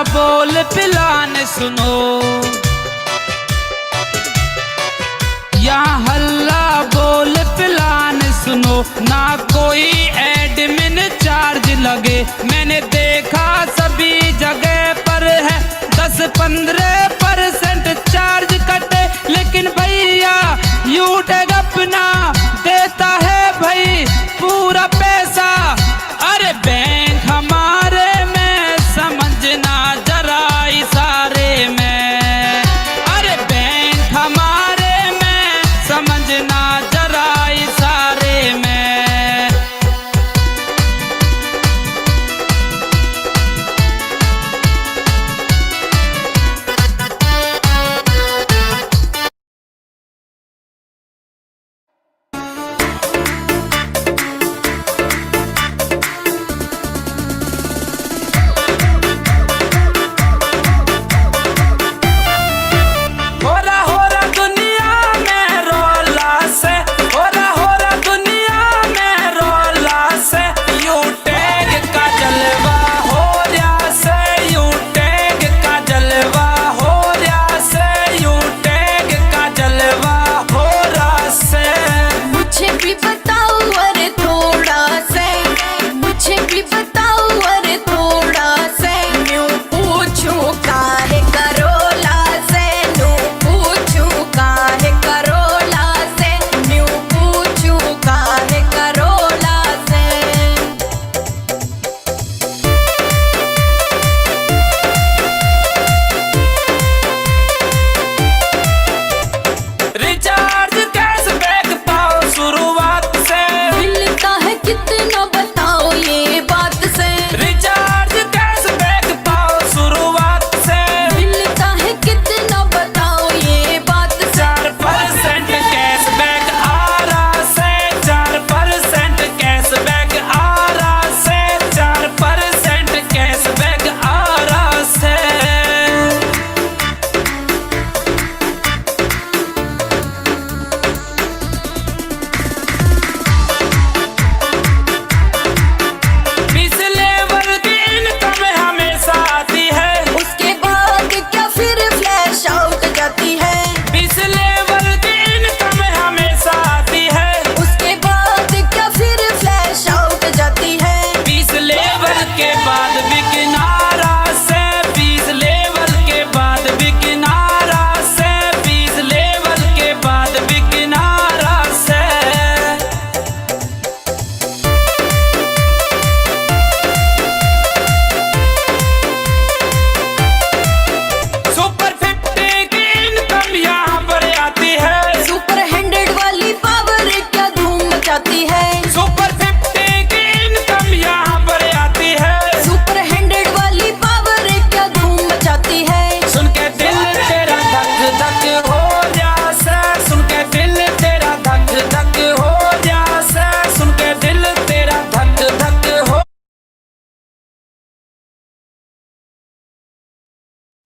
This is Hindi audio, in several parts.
बोल पिलान सुनो, यहाँ हल्ला बोल पिलान सुनो, ना कोई एडमिन चार्ज लगे। मैंने देखा सभी जगह पर है 10-15% चार्ज कटे, लेकिन भैया यूट्यूब अपना देता है भाई पूरा पैसा। अरे बैंक हमारे में समझना जरा इशारे में, अरे बैंक हमारे में समझना जरा इशारे में।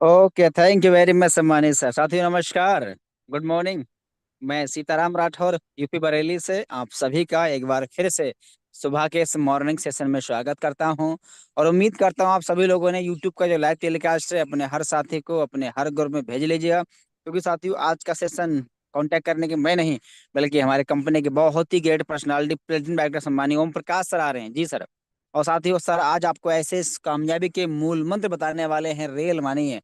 Okay, thank you very much सम्मानित सर। साथियों नमस्कार, गुड मॉर्निंग। मैं सीताराम राठौर यूपी बरेली से आप सभी का एक बार फिर से सुबह के इस मॉर्निंग सेशन में स्वागत करता हूं और उम्मीद करता हूं आप सभी लोगों ने यूट्यूब का जो लाइव टेलीकास्ट है अपने हर साथी को अपने हर ग्रुप में भेज लीजिएगा, क्योंकि साथियों आज का सेशन कांटेक्ट करने के मैं नहीं बल्कि हमारे कंपनी के बहुत ही ग्रेट पर्सनालिटी प्रेजेंट डायरेक्टर सम्मानीय ओम प्रकाश सर आ रहे हैं। जी सर। और साथियों सर आज आपको ऐसे कामयाबी के मूल मंत्र बताने वाले हैं, रेल मानिए।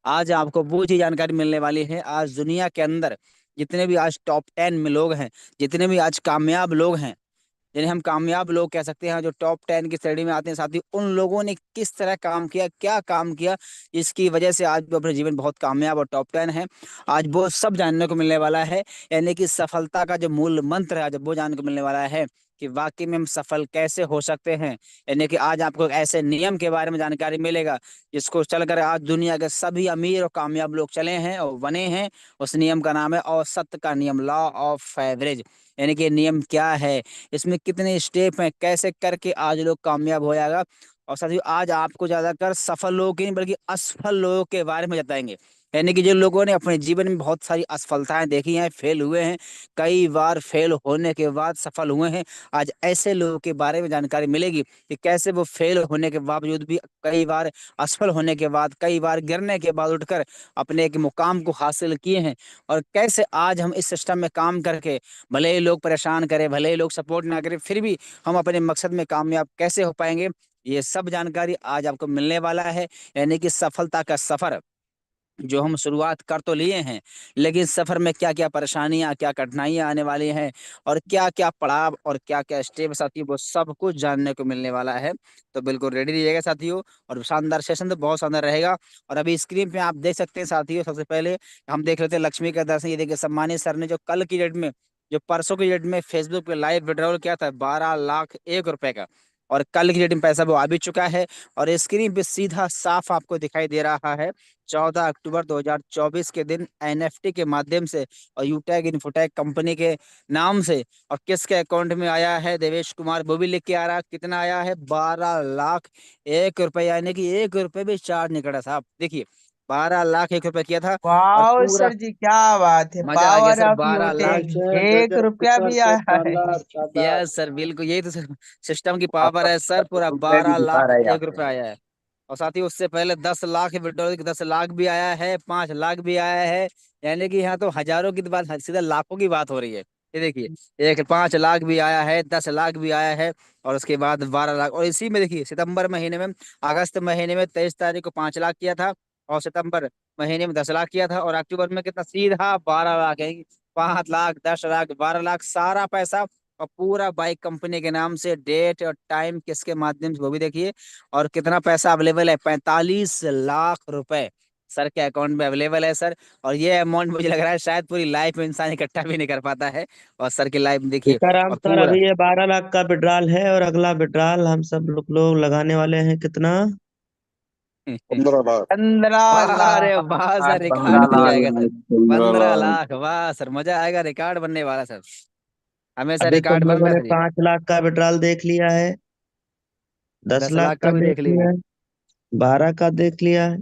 आज आपको वो चीज जानकारी मिलने वाली है। आज दुनिया के अंदर जितने भी आज टॉप 10 में लोग हैं, जितने भी आज कामयाब लोग हैं, जिन्हें हम कामयाब लोग कह सकते हैं, जो टॉप 10 की श्रेणी में आते हैं, साथी उन लोगों ने किस तरह काम किया, क्या काम किया, जिसकी वजह से आज वो अपने जीवन बहुत कामयाब और टॉप 10 है। आज वो सब जानने को मिलने वाला है। यानी कि सफलता का जो मूल मंत्र है आज वो जानने को मिलने वाला है कि वाकई में हम सफल कैसे हो सकते हैं। यानी कि आज आपको एक ऐसे नियम के बारे में जानकारी मिलेगा जिसको चलकर आज दुनिया के सभी अमीर और कामयाब लोग चले हैं और बने हैं। उस नियम का नाम है औसत का नियम, लॉ ऑफ एवरेज। यानी कि नियम क्या है, इसमें कितने स्टेप हैं, कैसे करके आज लोग कामयाब हो जाएगा। और साथियों आज आपको ज्यादातर सफल लोगों की नहीं बल्कि असफल लोगों के बारे में बताएंगे। यानी कि जिन लोगों ने अपने जीवन में बहुत सारी असफलताएं देखी हैं, फेल हुए हैं, कई बार फेल होने के बाद सफल हुए हैं, आज ऐसे लोगों के बारे में जानकारी मिलेगी कि कैसे वो फेल होने के बावजूद भी, कई बार असफल होने के बाद, कई बार गिरने के बाद उठकर अपने एक मुकाम को हासिल किए हैं, और कैसे आज हम इस सिस्टम में काम करके, भले ही लोग परेशान करें, भले ही लोग सपोर्ट ना करें, फिर भी हम अपने मकसद में कामयाब कैसे हो पाएंगे, ये सब जानकारी आज आपको मिलने वाला है। यानी कि सफलता का सफर जो हम शुरुआत कर तो लिए हैं, लेकिन सफर में क्या क्या परेशानियां, क्या कठिनाइयां आने वाली हैं, और क्या क्या पड़ाव और क्या क्या स्टेप साथियों, वो सब कुछ जानने को मिलने वाला है। तो बिल्कुल रेडी रहिएगा साथियों, और शानदार सेशन तो बहुत शानदार रहेगा। और अभी स्क्रीन पे आप देख सकते हैं साथियों, सबसे पहले हम देख लेते हैं लक्ष्मी का दर्शन। ये देखिए, सम्मानित सर ने जो कल की डेट में, जो परसों की डेट में फेसबुक पे लाइव विड्रॉल किया था 12 लाख 1 रुपए का, और कल की डेट में पैसा वो आ भी चुका है। और स्क्रीन पे सीधा साफ आपको दिखाई दे रहा है 14 अक्टूबर 2024 के दिन एनएफटी के माध्यम से और यूटैग इन्फोटैक कंपनी के नाम से, और किसके अकाउंट में आया है, देवेश कुमार, वो भी लिख के आ रहा, कितना आया है, 12 लाख 1 रुपए, यानी कि 1 रुपए भी चार्ज नहीं करा साहब। देखिए, 12 लाख 1 रुपए किया था, और वाह पूरा सर जी, क्या बात है। मजा आ गया पावर सर। ऑफ 12 लाख। यूटेक, 1 रुपया भी आया है। यस सर, बिल्कुल यही तो सिस्टम की पावर है सर। पूरा 12 लाख 1 रुपए आया है। और साथ ही उससे पहले 10 लाख विड्रॉल, 10 लाख भी आया है, 5 लाख भी आया है। यानी कि यहाँ तो हजारों की बात, सीधा लाखों की बात हो रही है। ये देखिए, एक 5 लाख भी आया है, 10 लाख भी आया है, और उसके बाद 12 लाख। और इसी में देखिए, सितंबर महीने में, अगस्त महीने में 23 तारीख को 5 लाख किया था, और सितंबर महीने में 10 लाख किया था, और अक्टूबर में कितना, सीधा 12 लाख है। 5 लाख, 10 लाख, 12 लाख, सारा पैसा, और पूरा बाइक कंपनी के नाम से, डेट और टाइम किसके माध्यम से, वो भी देखिए। और कितना पैसा अवेलेबल है, 45 लाख रुपए सर के अकाउंट में अवेलेबल है सर। और ये अमाउंट मुझे लग रहा है शायद पूरी लाइफ में इंसान इकट्ठा भी नहीं कर पाता है। और सर की लाइफ देखिए, सीताराम और सर, पूरा अभी ये 12 लाख का विड्रॉल है और अगला विड्रॉल हम सब लोग लगाने वाले हैं कितना? 15 लाख। 15 लाख। अरे वाह सर, पंद्रह रिकॉर्ड बन लाख जाएगा सर। 15 15 लाख। लाख वाह सर, मजा आएगा, रिकॉर्ड बनने वाला सर। हमेशा अभी तुम रिकॉर्ड बन लोगों रहा है ने सर ये। 5 लाख का विड्रॉल देख लिया है, दस 10 लाख लाख का का भी देख देख लिए। लिया है, 12 का देख लिया है,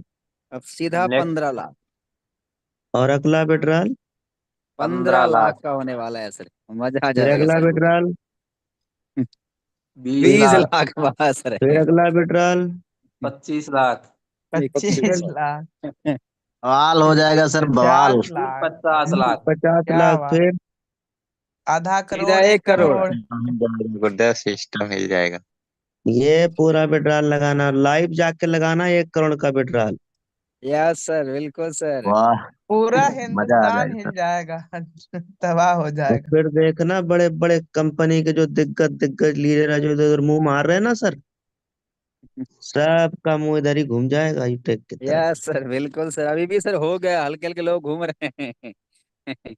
अब सीधा नेक्स्ट 15 लाख। और अगला विड्रॉल, 15 लाख 15 लाख। का होने वाला है सर। मजा आ फिर जाएगा अगला सर। विड्रॉल, 20 बीस लाख। लाख वाह सर। फिर अगला विड्रॉल, 25 लाख। 25 लाख।25 लाख। बवाल हो जाएगा सर, बवाल। 50 लाख। 50 लाख। 50 लाख, क्या बात। फिर आधा सीधा करोड़, 1 करोड़। 1 करोड़। गुड्डा सिस्टम हिल जाएगा। ये पूरा विड्रॉल लगाना, लाइव जाके लगाना 1 करोड़ का विड्रॉल। यस सर, बिल्कुल सर। वाह, पूरा मजा आ हिंदुस्तान जाएगा हिल सर। जाएगा। तबाह हो और जाएगा। फिर देखना बड़े बड़े कंपनी के जो दिग्गज दिग्गज लीडर है, जो इधर उधर मुंह मार रहे हैं ना सर, सबका मुंह इधर ही घूम जाएगा यूटेक की तरफ। यस सर, बिल्कुल सर। अभी भी सर हो गया, हल्के हल्के लोग घूम रहे हैं।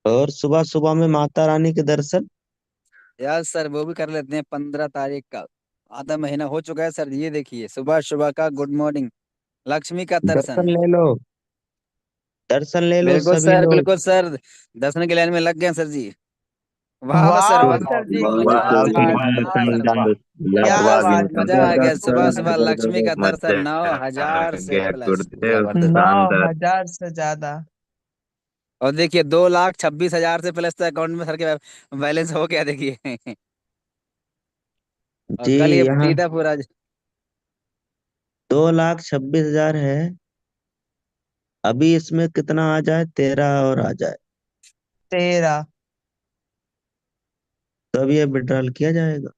और सुबह सुबह में माता रानी के दर्शन, यस सर, वो भी कर लेते हैं 15 तारीख का। आधा महीना हो चुका है सर। ये देखिए, सुबह सुबह का गुड मॉर्निंग, लक्ष्मी का दर्शन दर्शन। ले लो, दर्शन ले लो बिल्कुल सभी सर, लोग। बिल्कुल सर। दर्शन की लाइन में लग गए सर जी। वाह सर, वाह वाह। सर जी, मजा क्या आ वाह, गया, बात है। वाह सर, वाह। क्या यस लाखवाग सर, बात है। मजा आ गया, इंसान। सुबह सुबह लक्ष्मी का दर्शन, मजा 9,000 आ से गया प्लस, गुरुदेव, नौ जबरदस्त। शानदार। हजार से ज्यादा। और देखिए, 2,26,000 से प्लस तो अकाउंट में सर के बैलेंस हो गया देखिए। और जी, कल ये यहाँ सीधा पूरा 2,26,000 है। अभी इसमें कितना आ जाए, 13 और आ जाए, 13। तब ये विड्रॉल किया जाएगा।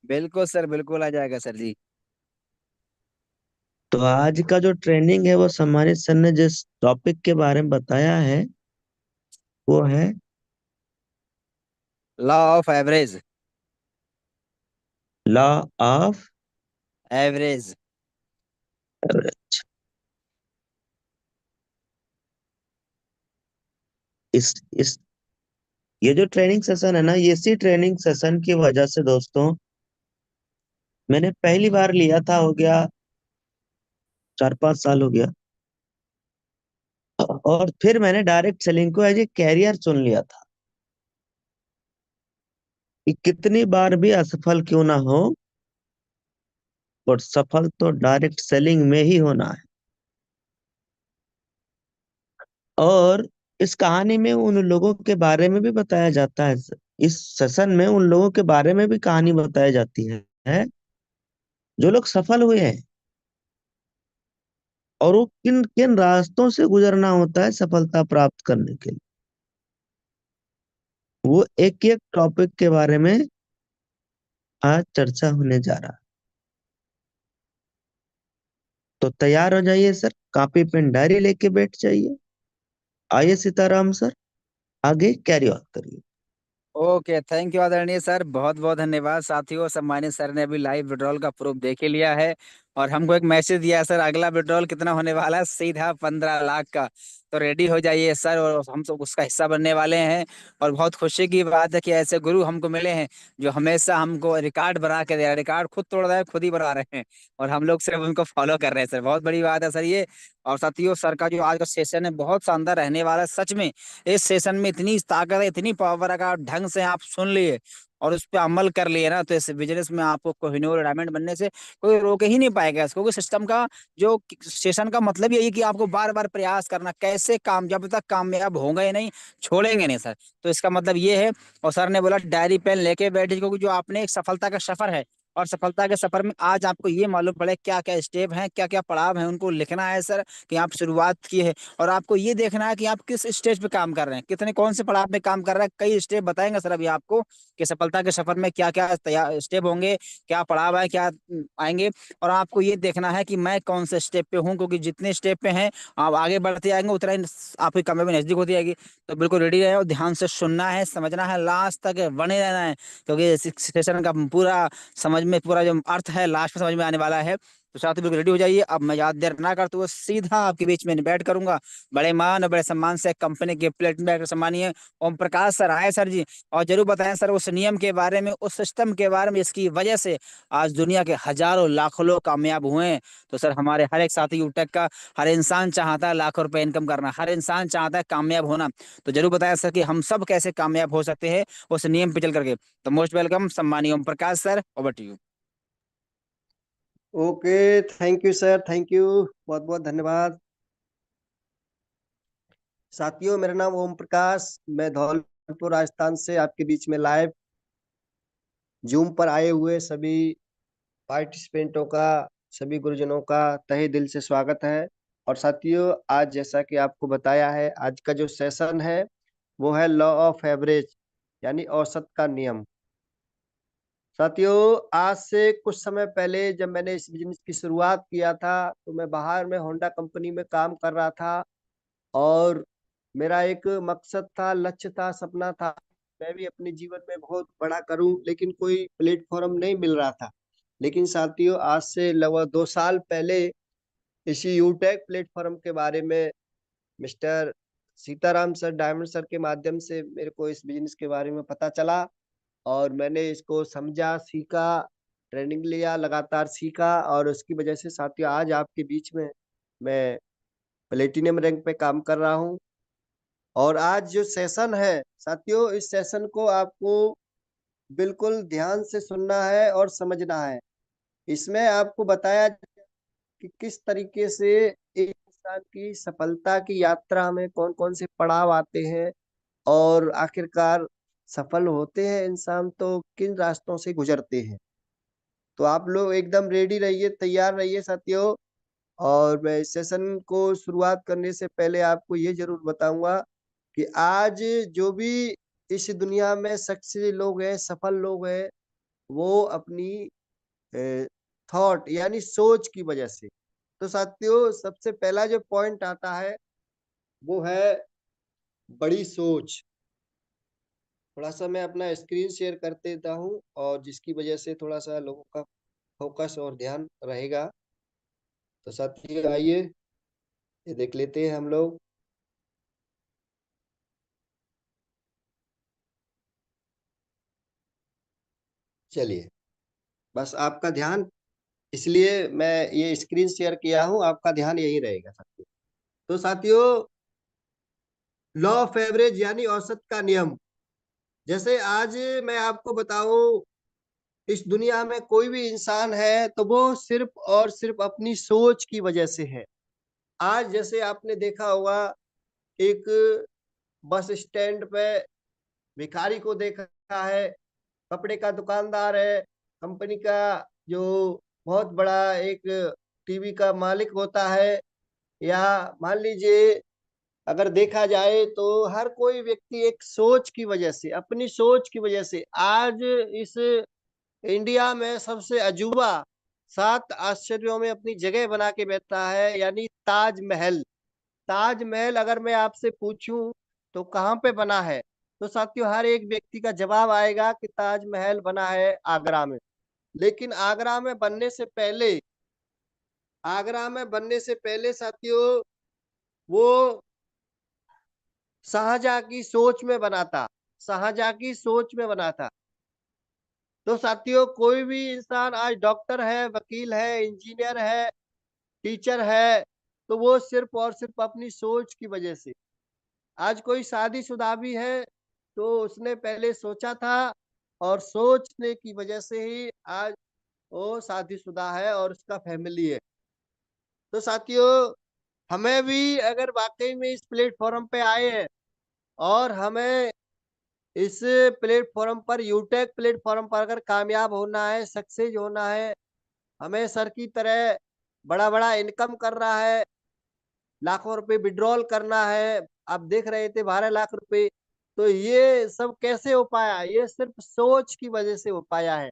बिल्कुल सर, बिल्कुल आ जाएगा सर जी। तो आज का जो ट्रेनिंग है, वो सम्मानित सर ने जिस टॉपिक के बारे में बताया है, वो है law of average. Law of average. Average. इस ये जो ट्रेनिंग सेशन है ना, इसी ट्रेनिंग सेशन की वजह से दोस्तों, मैंने पहली बार लिया था, हो गया 4-5 साल हो गया, और फिर मैंने डायरेक्ट सेलिंग को एज ए कैरियर चुन लिया था कि कितनी बार भी असफल क्यों ना हो, और सफल तो डायरेक्ट सेलिंग में ही होना है। और इस कहानी में उन लोगों के बारे में भी बताया जाता है। इस सेशन में उन लोगों के बारे में भी कहानी बताई जाती है जो लोग सफल हुए हैं, और वो किन किन रास्तों से गुजरना होता है सफलता प्राप्त करने के लिए। वो एक एक टॉपिक के बारे में आज चर्चा होने जा रहा है। तो तैयार हो जाइए सर, कॉपी पेन डायरी लेके बैठ जाइए। आइए सीताराम सर, आगे कैरी ऑन करिए। ओके, थैंक यू आदरणीय सर, बहुत बहुत धन्यवाद। साथियों, सम्मानित सर ने अभी लाइव विड्रॉल का प्रूफ देख ही लिया है और हमको एक मैसेज दिया है सर, अगला विड्रॉल कितना होने वाला है, सीधा 15 लाख का। तो रेडी हो जाइए सर, और हम सब उसका हिस्सा बनने वाले हैं। और बहुत खुशी की बात है कि ऐसे गुरु हमको मिले हैं जो हमेशा हमको रिकॉर्ड बना के दे रहे हैं। रिकॉर्ड खुद तोड़ रहे हैं, खुद ही बना रहे हैं, और हम लोग सिर्फ उनको फॉलो कर रहे हैं सर। बहुत बड़ी बात है सर ये। और साथियों, सर का जो आज का सेशन है बहुत शानदार रहने वाला है सच में। इस सेशन में इतनी ताकत है, इतनी पावर है, अगर आप ढंग से आप सुन लिए और उस पर अमल कर लिए ना, तो इस बिजनेस में आपको कोहिनूर डायमंड बनने से कोई रोक ही नहीं पाएगा इसको। क्योंकि सिस्टम का जो सेशन का मतलब यही है कि आपको बार बार प्रयास करना, कैसे काम, जब तक कामयाब होंगे ही नहीं, छोड़ेंगे नहीं सर। तो इसका मतलब ये है। और सर ने बोला डायरी पेन लेके बैठे, क्योंकि जो आपने एक सफलता का सफर है, और सफलता के सफर में आज आपको ये मालूम पड़े क्या क्या स्टेप हैं, क्या क्या पड़ाव हैं, उनको लिखना है सर कि आप शुरुआत की है। और आपको ये देखना है कि आप किस स्टेज पे काम कर रहे हैं, कितने कौन से पड़ाव पे काम कर रहे हैं। कई स्टेप बताएंगे सर अभी आपको कि सफलता के सफर में क्या क्या तैयार स्टेप होंगे, क्या पड़ाव है, क्या आएंगे। और आपको ये देखना है कि मैं कौन से स्टेप पे हूँ, क्योंकि जितने स्टेप पे हैं आप आगे बढ़ते आएंगे, उतना ही आपकी कामयाबी नजदीक होती जाएगी। तो बिल्कुल रेडी रहे और ध्यान से सुनना है, समझना है, लास्ट तक बने रहना है, क्योंकि सेशन का पूरा समझ में, पूरा जो अर्थ है लास्ट में समझ में आने वाला है। तो साथ ही बिल्कुल रेडी हो जाइए। अब मैं याद देर ना करते हुए सीधा आपके बीच में बैठ करूंगा। बड़े मान और बड़े सम्मान से कंपनी के प्लेट में सम्मानीय ओम प्रकाश सर आए सर जी। और जरूर बताएं सर उस नियम के बारे में, उस सिस्टम के बारे में, इसकी वजह से आज दुनिया के हजारों लाखों लोग कामयाब हुए हैं। तो सर हमारे हर एक साथी यूटेक का, हर इंसान चाहता है लाखों रुपए इनकम करना, हर इंसान चाहता है कामयाब होना। तो जरूर बताया सर कि हम सब कैसे कामयाब हो सकते हैं उस नियम पे चल करके। तो मोस्ट वेलकम सम्मानीय Om Prakash sir, over to you. Okay, thank you sir, thank you, बहुत बहुत धन्यवाद। साथियों, मेरा नाम ओम प्रकाश, मैं धौलपुर राजस्थान से आपके बीच में लाइव जूम पर आए हुए सभी पार्टिसिपेंटों का, सभी गुरुजनों का तहे दिल से स्वागत है। और साथियों, आज जैसा कि आपको बताया है, आज का जो सेशन है वो है लॉ ऑफ एवरेज, यानी औसत का नियम। साथियों, आज से कुछ समय पहले जब मैंने इस बिजनेस की शुरुआत किया था, तो मैं बाहर में होंडा कंपनी में काम कर रहा था। और मेरा एक मकसद था, लक्ष्य था, सपना था, मैं भी अपने जीवन में बहुत बड़ा करूं, लेकिन कोई प्लेटफॉर्म नहीं मिल रहा था। लेकिन साथियों, आज से लगभग 2 साल पहले इसी यूटेक प्लेटफॉर्म के बारे में mister Sitaram sir, diamond sir के माध्यम से मेरे को इस बिजनेस के बारे में पता चला। और मैंने इसको समझा, सीखा, ट्रेनिंग लिया, लगातार सीखा, और उसकी वजह से साथियों आज आपके बीच में मैं प्लेटिनियम रैंक पे काम कर रहा हूँ। और आज जो सेशन है साथियों, इस सेशन को आपको बिल्कुल ध्यान से सुनना है और समझना है। इसमें आपको बताया कि किस तरीके से एक इंसान की सफलता की यात्रा में कौन कौन से पड़ाव आते हैं, और आखिरकार सफल होते हैं इंसान तो किन रास्तों से गुजरते हैं। तो आप लोग एकदम रेडी रहिए, तैयार रहिए साथियों। और मैं इस सेशन को शुरुआत करने से पहले आपको ये जरूर बताऊंगा कि आज जो भी इस दुनिया में सक्सेस लोग हैं, सफल लोग हैं, वो अपनी थॉट यानी सोच की वजह से। तो साथियों, सबसे पहला जो पॉइंट आता है वो है बड़ी सोच। थोड़ा सा मैं अपना स्क्रीन शेयर कर देता हूँ, और जिसकी वजह से थोड़ा सा लोगों का फोकस और ध्यान रहेगा। तो साथियों आइए, ये देख लेते हैं हम लोग। चलिए, बस आपका ध्यान, इसलिए मैं ये स्क्रीन शेयर किया हूँ, आपका ध्यान यही रहेगा साथियों। तो साथियों, लॉ ऑफ एवरेज यानी औसत का नियम। जैसे आज मैं आपको बताऊं, इस दुनिया में कोई भी इंसान है तो वो सिर्फ और सिर्फ अपनी सोच की वजह से है। आज जैसे आपने देखा होगा एक बस स्टैंड पे भिखारी को देखा है, कपड़े का दुकानदार है, कंपनी का जो बहुत बड़ा एक टीवी का मालिक होता है, या मान लीजिए अगर देखा जाए तो हर कोई व्यक्ति एक सोच की वजह से, अपनी सोच की वजह से आज इस इंडिया में सबसे अजूबा 7 आश्चर्यों में अपनी जगह बना के बैठा है, यानी ताजमहल। ताजमहल अगर मैं आपसे पूछूं तो कहाँ पे बना है, तो साथियों हर एक व्यक्ति का जवाब आएगा कि ताजमहल बना है आगरा में। लेकिन आगरा में बनने से पहले साथियों वो शाहजहां की सोच में बना था, शाहजहां की सोच में बना था। तो साथियों कोई भी इंसान आज डॉक्टर है, वकील है, इंजीनियर है, टीचर है, तो वो सिर्फ और सिर्फ अपनी सोच की वजह से। आज कोई शादीशुदा भी है तो उसने पहले सोचा था और सोचने की वजह से ही आज वो शादीशुदा है और उसका फैमिली है। तो साथियों हमें भी अगर वाकई में इस प्लेटफॉर्म पे आए हैं और हमें इस प्लेटफॉर्म पर, यूटेक प्लेटफॉर्म पर अगर कामयाब होना है, सक्सेस होना है, हमें सर की तरह बड़ा बड़ा इनकम कर रहा है, लाखों रुपए विड्रॉल करना है, आप देख रहे थे 12 लाख रुपए, तो ये सब कैसे हो पाया? ये सिर्फ सोच की वजह से हो पाया है।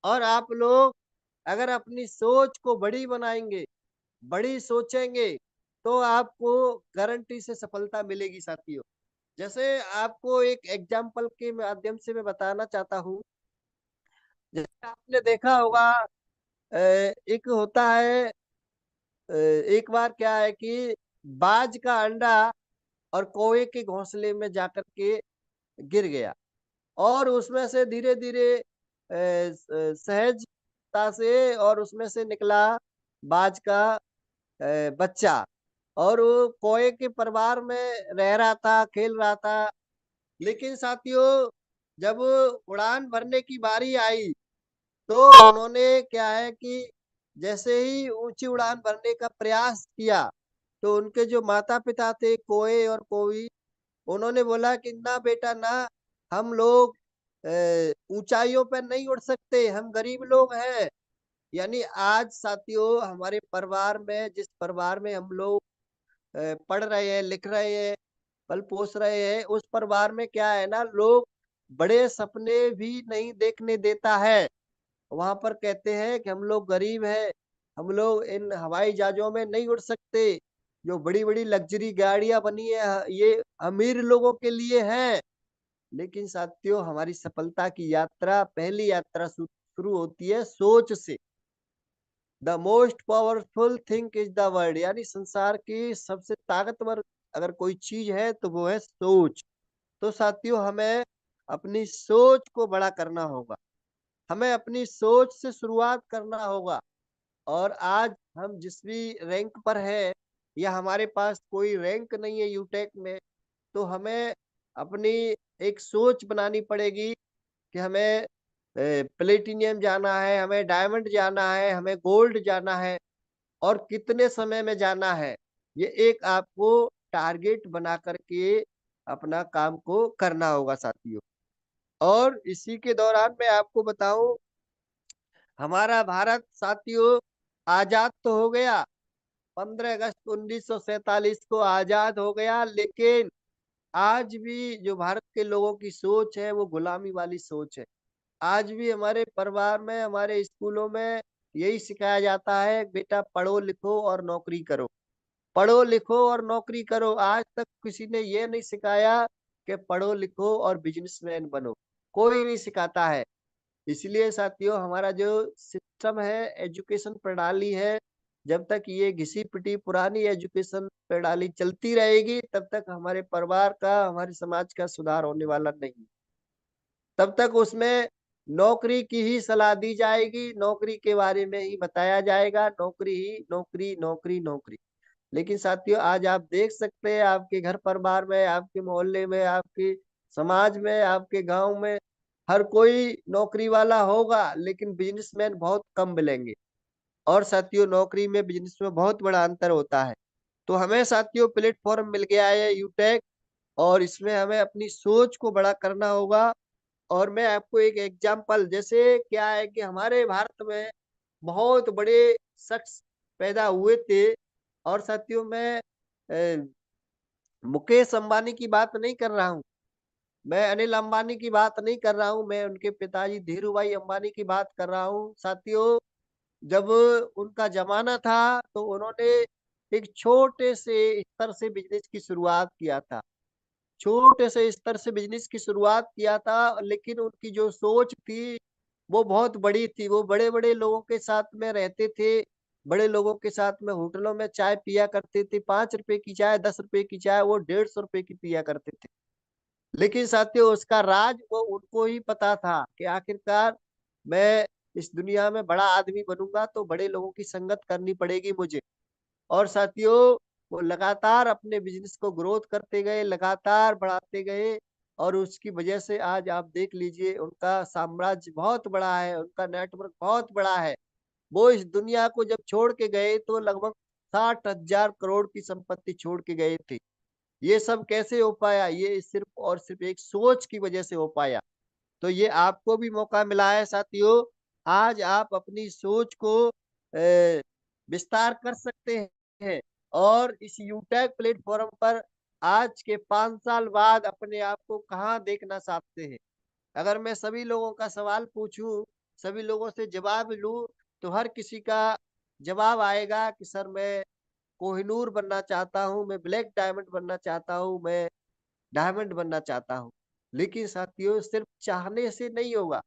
और आप लोग अगर अपनी सोच को बड़ी बनाएंगे, बड़ी सोचेंगे, तो आपको गारंटी से सफलता मिलेगी साथियों। जैसे आपको एक एग्जाम्पल के माध्यम से मैं बताना चाहता हूँ। जैसे आपने देखा होगा एक होता है, एक बार क्या है कि बाज का अंडा और कौवे के घोंसले में जाकर के गिर गया और उसमें से धीरे धीरे सहजता से और उसमें से निकला बाज का बच्चा, और वो कौवे के परिवार में रह रहा था, खेल रहा था। लेकिन साथियों जब उड़ान भरने की बारी आई तो उन्होंने क्या है कि जैसे ही ऊंची उड़ान भरने का प्रयास किया तो उनके जो माता पिता थे कोए और कोई, उन्होंने बोला कि ना बेटा ना, हम लोग ऊंचाइयों पर नहीं उड़ सकते, हम गरीब लोग हैं। यानी आज साथियों हमारे परिवार में, जिस परिवार में हम लोग पढ़ रहे हैं, लिख रहे हैं, पल पोस रहे हैं, उस परिवार में क्या है ना, लोग बड़े सपने भी नहीं देखने देता है। वहां पर कहते हैं कि हम लोग गरीब हैं, हम लोग इन हवाई जहाजों में नहीं उड़ सकते, जो बड़ी बड़ी लग्जरी गाड़ियां बनी है ये अमीर लोगों के लिए हैं। लेकिन साथियों हमारी सफलता की यात्रा, पहली यात्रा शुरू होती है सोच से। The most powerful thing is the word, यानी संसार की सबसे ताकतवर अगर कोई चीज है तो वो है सोच। तो साथियों हमें अपनी सोच को बड़ा करना होगा, हमें अपनी सोच से शुरुआत करना होगा। और आज हम जिस भी रैंक पर है या हमारे पास कोई रैंक नहीं है यूटेक में, तो हमें अपनी एक सोच बनानी पड़ेगी कि हमें प्लेटिनियम जाना है, हमें डायमंड जाना है, हमें गोल्ड जाना है और कितने समय में जाना है। ये एक आपको टारगेट बना करके अपना काम को करना होगा साथियों। और इसी के दौरान मैं आपको बताऊं, हमारा भारत साथियों आजाद तो हो गया, 15 अगस्त 1947 को आजाद हो गया, लेकिन आज भी जो भारत के लोगों की सोच है वो गुलामी वाली सोच है। आज भी हमारे परिवार में, हमारे स्कूलों में यही सिखाया जाता है, बेटा पढ़ो लिखो और नौकरी करो, पढ़ो लिखो और नौकरी करो। आज तक किसी ने ये नहीं सिखाया कि पढ़ो लिखो और बिजनेसमैन बनो, कोई नहीं सिखाता है। इसलिए साथियों हमारा जो सिस्टम है, एजुकेशन प्रणाली है, जब तक ये घिसी पिटी पुरानी एजुकेशन प्रणाली चलती रहेगी तब तक हमारे परिवार का, हमारे समाज का सुधार होने वाला नहीं। तब तक उसमें नौकरी की ही सलाह दी जाएगी, नौकरी के बारे में ही बताया जाएगा, नौकरी ही नौकरी नौकरी नौकरी। लेकिन साथियों आज आप देख सकते हैं आपके घर परिवार में, आपके मोहल्ले में, आपके समाज में, आपके गांव में हर कोई नौकरी वाला होगा, लेकिन बिजनेसमैन बहुत कम मिलेंगे। और साथियों नौकरी में बिजनेस में बहुत बड़ा अंतर होता है। तो हमें साथियों प्लेटफॉर्म मिल गया है यूटेक, और इसमें हमें अपनी सोच को बड़ा करना होगा। और मैं आपको एक एग्जांपल, जैसे क्या है कि हमारे भारत में बहुत बड़े शख्स पैदा हुए थे, और साथियों मैं मुकेश अंबानी की बात नहीं कर रहा हूँ, मैं अनिल अंबानी की बात नहीं कर रहा हूँ, मैं उनके पिताजी धीरू भाई अंबानी की बात कर रहा हूँ। साथियों, जब उनका जमाना था तो उन्होंने एक छोटे से स्तर से बिजनेस की शुरुआत किया था, छोटे से स्तर से बिजनेस की शुरुआत किया था, लेकिन उनकी जो सोच थी वो बहुत बड़ी थी। वो बड़े-बड़े लोगों के साथ में रहते थे, बड़े लोगों के साथ में होटलों में चाय पिया करते थे। 5 रुपए की चाय, 10 रुपए की चाय वो 150 रुपए की पिया करते थे। लेकिन साथियों, उसका राज वो उनको ही पता था कि आखिरकार मैं इस दुनिया में बड़ा आदमी बनूंगा तो बड़े लोगों की संगत करनी पड़ेगी मुझे। और साथियों, वो लगातार अपने बिजनेस को ग्रोथ करते गए, लगातार बढ़ाते गए, और उसकी वजह से आज आप देख लीजिए उनका साम्राज्य बहुत बड़ा है, उनका नेटवर्क बहुत बड़ा है। वो इस दुनिया को जब छोड़ के गए तो लगभग 60,000 करोड़ की संपत्ति छोड़ के गए थे। ये सब कैसे हो पाया? ये सिर्फ और सिर्फ एक सोच की वजह से हो पाया। तो ये आपको भी मौका मिला है साथियों, आज आप अपनी सोच को विस्तार कर सकते हैं, और इस यूटैग प्लेटफॉर्म पर आज के 5 साल बाद अपने आप को कहाँ देखना चाहते हैं? अगर मैं सभी लोगों का सवाल पूछूं, सभी लोगों से जवाब लूं, तो हर किसी का जवाब आएगा कि सर मैं कोहिनूर बनना चाहता हूँ, मैं ब्लैक डायमंड बनना चाहता हूँ, मैं डायमंड बनना चाहता हूँ। लेकिन साथियों, सिर्फ चाहने से नहीं होगा,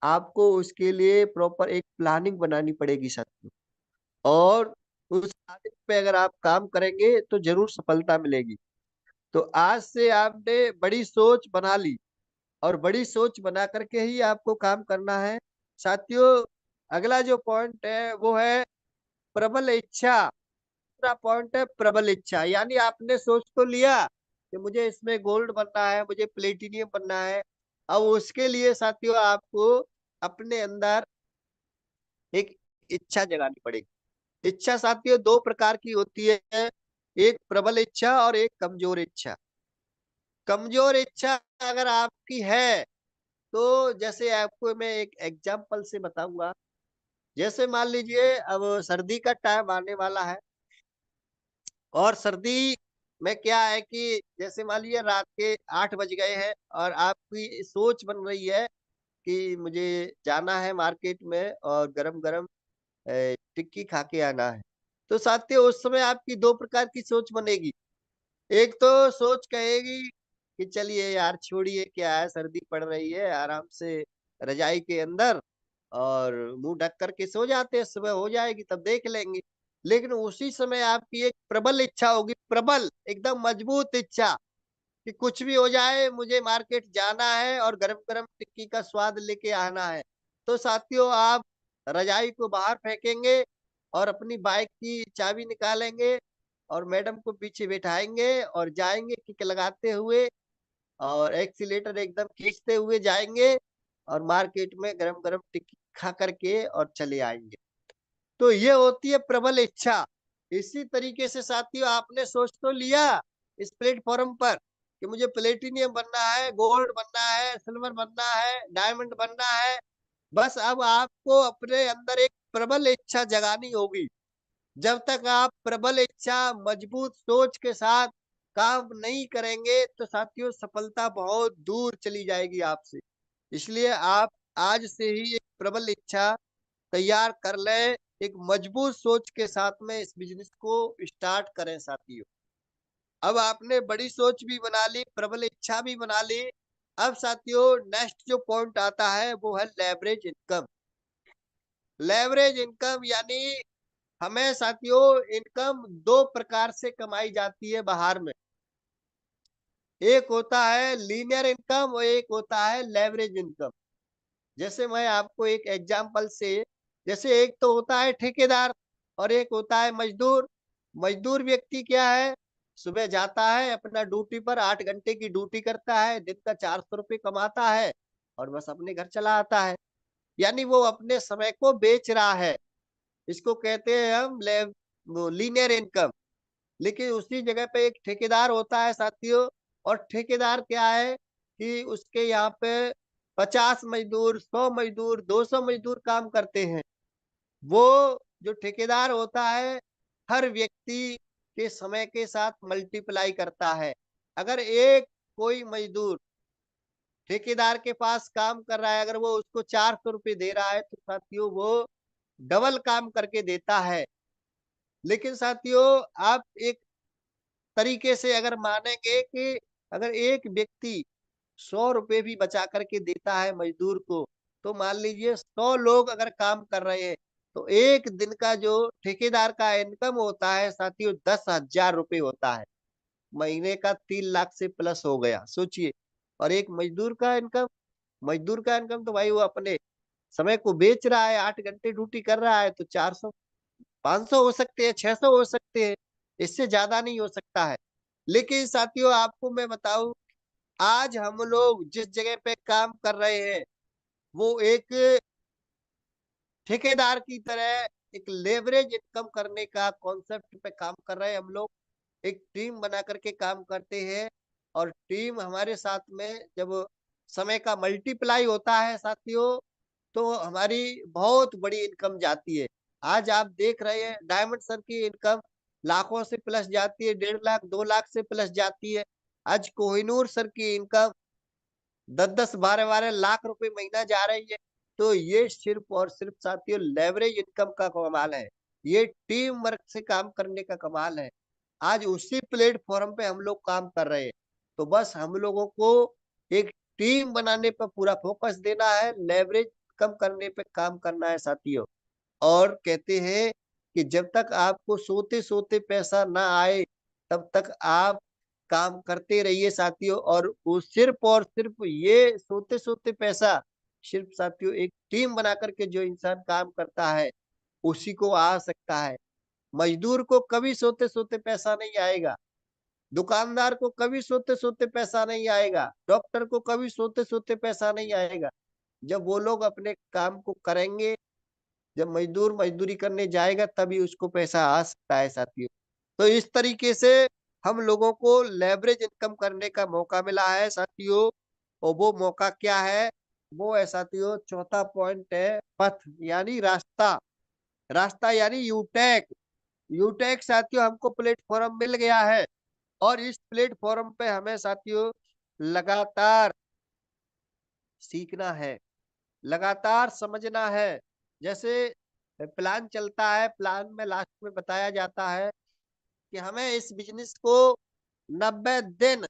आपको उसके लिए प्रॉपर एक प्लानिंग बनानी पड़ेगी साथियों, और उस प्लानिंग पे अगर आप काम करेंगे तो जरूर सफलता मिलेगी। तो आज से आपने बड़ी सोच बना ली, और बड़ी सोच बना करके ही आपको काम करना है। साथियों, अगला जो पॉइंट है वो है प्रबल इच्छा। दूसरा पॉइंट है प्रबल इच्छा, यानी आपने सोच तो लिया कि मुझे इसमें गोल्ड बनना है, मुझे प्लेटिनियम बनना है। अब उसके लिए साथियों आपको अपने अंदर एक इच्छा जगानी पड़ेगी। इच्छा साथियों दो प्रकार की होती है, एक प्रबल इच्छा और एक कमजोर इच्छा। कमजोर इच्छा अगर आपकी है तो जैसे आपको मैं एक एग्जांपल से बताऊंगा। जैसे मान लीजिए अब सर्दी का टाइम आने वाला है, और सर्दी में क्या है कि जैसे मान लीजिए रात के 8 बज गए हैं, और आपकी सोच बन रही है कि मुझे जाना है मार्केट में और गरम-गरम टिक्की खा के आना है। तो साथियों, उस समय आपकी 2 प्रकार की सोच बनेगी। एक तो सोच कहेगी कि चलिए यार छोड़िए, क्या है, सर्दी पड़ रही है, आराम से रजाई के अंदर और मुंह ढक करके सो जाते हैं, सुबह हो जाएगी तब देख लेंगे। लेकिन उसी समय आपकी एक प्रबल इच्छा होगी, प्रबल एकदम मजबूत इच्छा, कि कुछ भी हो जाए मुझे मार्केट जाना है और गरम-गरम टिक्की का स्वाद लेके आना है। तो साथियों, आप रजाई को बाहर फेंकेंगे और अपनी बाइक की चाबी निकालेंगे, और मैडम को पीछे बैठाएंगे और जाएंगे किक लगाते हुए, और एक्सीलेटर एकदम खींचते हुए जाएंगे, और मार्केट में गरम-गरम टिक्की खा करके और चले आएंगे। तो ये होती है प्रबल इच्छा। इसी तरीके से साथियों, आपने सोच तो लिया इस प्लेटफॉर्म पर कि मुझे प्लेटिनियम बनना है, गोल्ड बनना है, सिल्वर बनना है, डायमंड बनना है। बस अब आपको अपने अंदर एक प्रबल इच्छा जगानी होगी। जब तक आप प्रबल इच्छा, मजबूत सोच के साथ काम नहीं करेंगे तो साथियों सफलता बहुत दूर चली जाएगी आपसे। इसलिए आप आज से ही एक प्रबल इच्छा तैयार कर लें, एक मजबूत सोच के साथ में इस बिजनेस को स्टार्ट करें साथियों। अब आपने बड़ी सोच भी बना ली, प्रबल इच्छा भी बना ली। अब साथियों नेक्स्ट जो पॉइंट आता है वो है लेवरेज इनकम। लेवरेज इनकम यानी हमें साथियों इनकम दो प्रकार से कमाई जाती है बाहर में। एक होता है लीनियर इनकम और एक होता है लेवरेज इनकम। जैसे मैं आपको एक एग्जांपल से, जैसे एक तो होता है ठेकेदार और एक होता है मजदूर। मजदूर व्यक्ति क्या है, सुबह जाता है अपना ड्यूटी पर, 8 घंटे की ड्यूटी करता है, दिन का 400 रुपये कमाता है और बस अपने घर चला आता है। यानी वो अपने समय को बेच रहा है। इसको कहते हैं हम लीनियर इनकम। लेकिन उसी जगह पे एक ठेकेदार होता है साथियों, और ठेकेदार क्या है कि उसके यहाँ पे 50 मजदूर, 100 मजदूर, 200 मजदूर काम करते हैं। वो जो ठेकेदार होता है हर व्यक्ति के समय के साथ मल्टीप्लाई करता है। अगर एक कोई मजदूर ठेकेदार के पास काम कर रहा है, अगर वो उसको 400 रुपये दे रहा है, तो साथियों वो डबल काम करके देता है। लेकिन साथियों आप एक तरीके से अगर मानेंगे कि अगर एक व्यक्ति 100 रुपये भी बचा करके देता है मजदूर को, तो मान लीजिए 100 लोग अगर काम कर रहे हैं, तो एक दिन का जो ठेकेदार का इनकम होता है साथियों 10,000 रुपये होता है। महीने का 3 लाख से प्लस हो गया, सोचिए। और एक मजदूर का इनकम तो भाई वो अपने समय को बेच रहा है, 8 घंटे ड्यूटी कर रहा है, तो 400, 500 हो सकते हैं, 600 हो सकते हैं, इससे ज्यादा नहीं हो सकता है। लेकिन साथियों आपको मैं बताऊं, आज हम लोग जिस जगह पे काम कर रहे हैं, वो एक ठेकेदार की तरह एक लेवरेज इनकम करने का कॉन्सेप्ट पे काम कर रहे हैं। हम लोग एक टीम बना करके काम करते हैं, और टीम हमारे साथ में जब समय का मल्टीप्लाई होता है साथियों, तो हमारी बहुत बड़ी इनकम जाती है। आज आप देख रहे हैं डायमंड सर की इनकम लाखों से प्लस जाती है, 1.5 लाख, 2 लाख से प्लस जाती है। आज कोहिनूर सर की इनकम 10-10, 12-12 लाख रुपए महीना जा रही है। तो ये सिर्फ और सिर्फ साथियों लेवरेज इनकम का कमाल है, ये टीम वर्क से काम करने का कमाल है। आज उसी प्लेटफॉर्म पे हम लोग काम कर रहे हैं, तो बस हम लोगों को एक टीम बनाने पर पूरा फोकस देना है, लेवरेज कम करने पे काम करना है साथियों। और कहते हैं कि जब तक आपको सोते सोते पैसा ना आए, तब तक आप काम करते रहिए साथियों। और वो सिर्फ और सिर्फ ये सोते सोते पैसा सिर्फ साथियों एक टीम बना करके जो इंसान काम करता है उसी को आ सकता है। मजदूर को कभी सोते सोते पैसा नहीं आएगा, दुकानदार को कभी सोते सोते पैसा नहीं आएगा, डॉक्टर को कभी सोते सोते पैसा नहीं आएगा। जब वो लोग अपने काम को करेंगे, जब मजदूर मजदूरी करने जाएगा, तभी उसको पैसा आ सकता है साथियों। तो इस तरीके से हम लोगों को लेवरेज इनकम करने का मौका मिला है साथियों। और वो मौका क्या है? वो है साथियों, चौथा पॉइंट है पथ, यानी रास्ता। रास्ता यानी यूटेक। यूटेक साथियों हमको प्लेटफॉर्म मिल गया है, और इस प्लेटफॉर्म पे हमें साथियों लगातार सीखना है, लगातार समझना है। जैसे प्लान चलता है, प्लान में लास्ट में बताया जाता है कि हमें इस बिजनेस को 90 दिन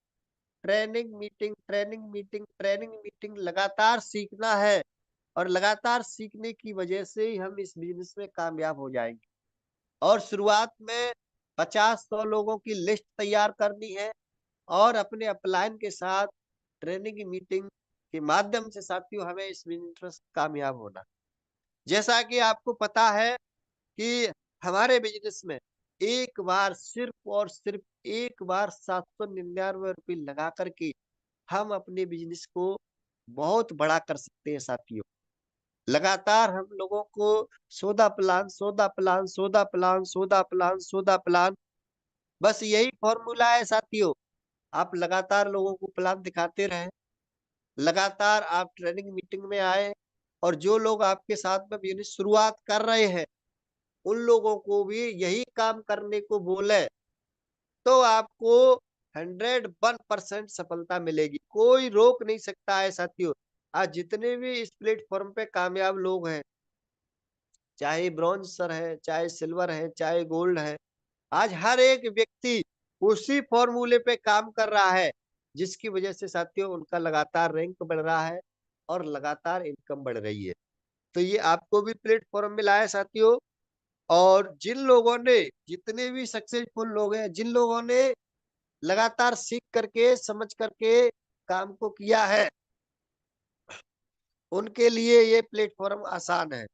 training meeting, training meeting, training meeting लगातार सीखना है। और लगातार सीखने की वजह से ही हम इस बिजनेस में कामयाब हो जाएंगे। और शुरुआत में 50-100 लोगों की लिस्ट तैयार करनी है, और अपने अपलाइन के साथ ट्रेनिंग मीटिंग के माध्यम से साथियों हमें इस बिजनेस में कामयाब होना। जैसा कि आपको पता है कि हमारे बिजनेस में एक बार, सिर्फ और सिर्फ एक बार 799 रुपये लगा करके हम अपने बिजनेस को बहुत बड़ा कर सकते हैं साथियों। लगातार हम लोगों को सौदा प्लान, सौदा प्लान, सौदा प्लान, सौदा प्लान, सौदा प्लान, बस यही फॉर्मूला है साथियों। आप लगातार लोगों को प्लान दिखाते रहें, लगातार आप ट्रेनिंग मीटिंग में आए, और जो लोग आपके साथ में बिजनेस शुरुआत कर रहे हैं उन लोगों को भी यही काम करने को बोले, तो आपको 101% सफलता मिलेगी। कोई रोक नहीं सकता है साथियों। आज जितने भी इस प्लेटफॉर्म पे कामयाब लोग हैं, चाहे ब्रॉन्ज सर है, चाहे सिल्वर है, चाहे गोल्ड है, आज हर एक व्यक्ति उसी फॉर्मूले पे काम कर रहा है, जिसकी वजह से साथियों उनका लगातार रैंक बढ़ रहा है और लगातार इनकम बढ़ रही है। तो ये आपको भी प्लेटफॉर्म मिला है साथियों। और जिन लोगों ने, जितने भी सक्सेसफुल लोग हैं, जिन लोगों ने लगातार सीख करके, समझ करके काम को किया है, उनके लिए ये प्लेटफॉर्म आसान है।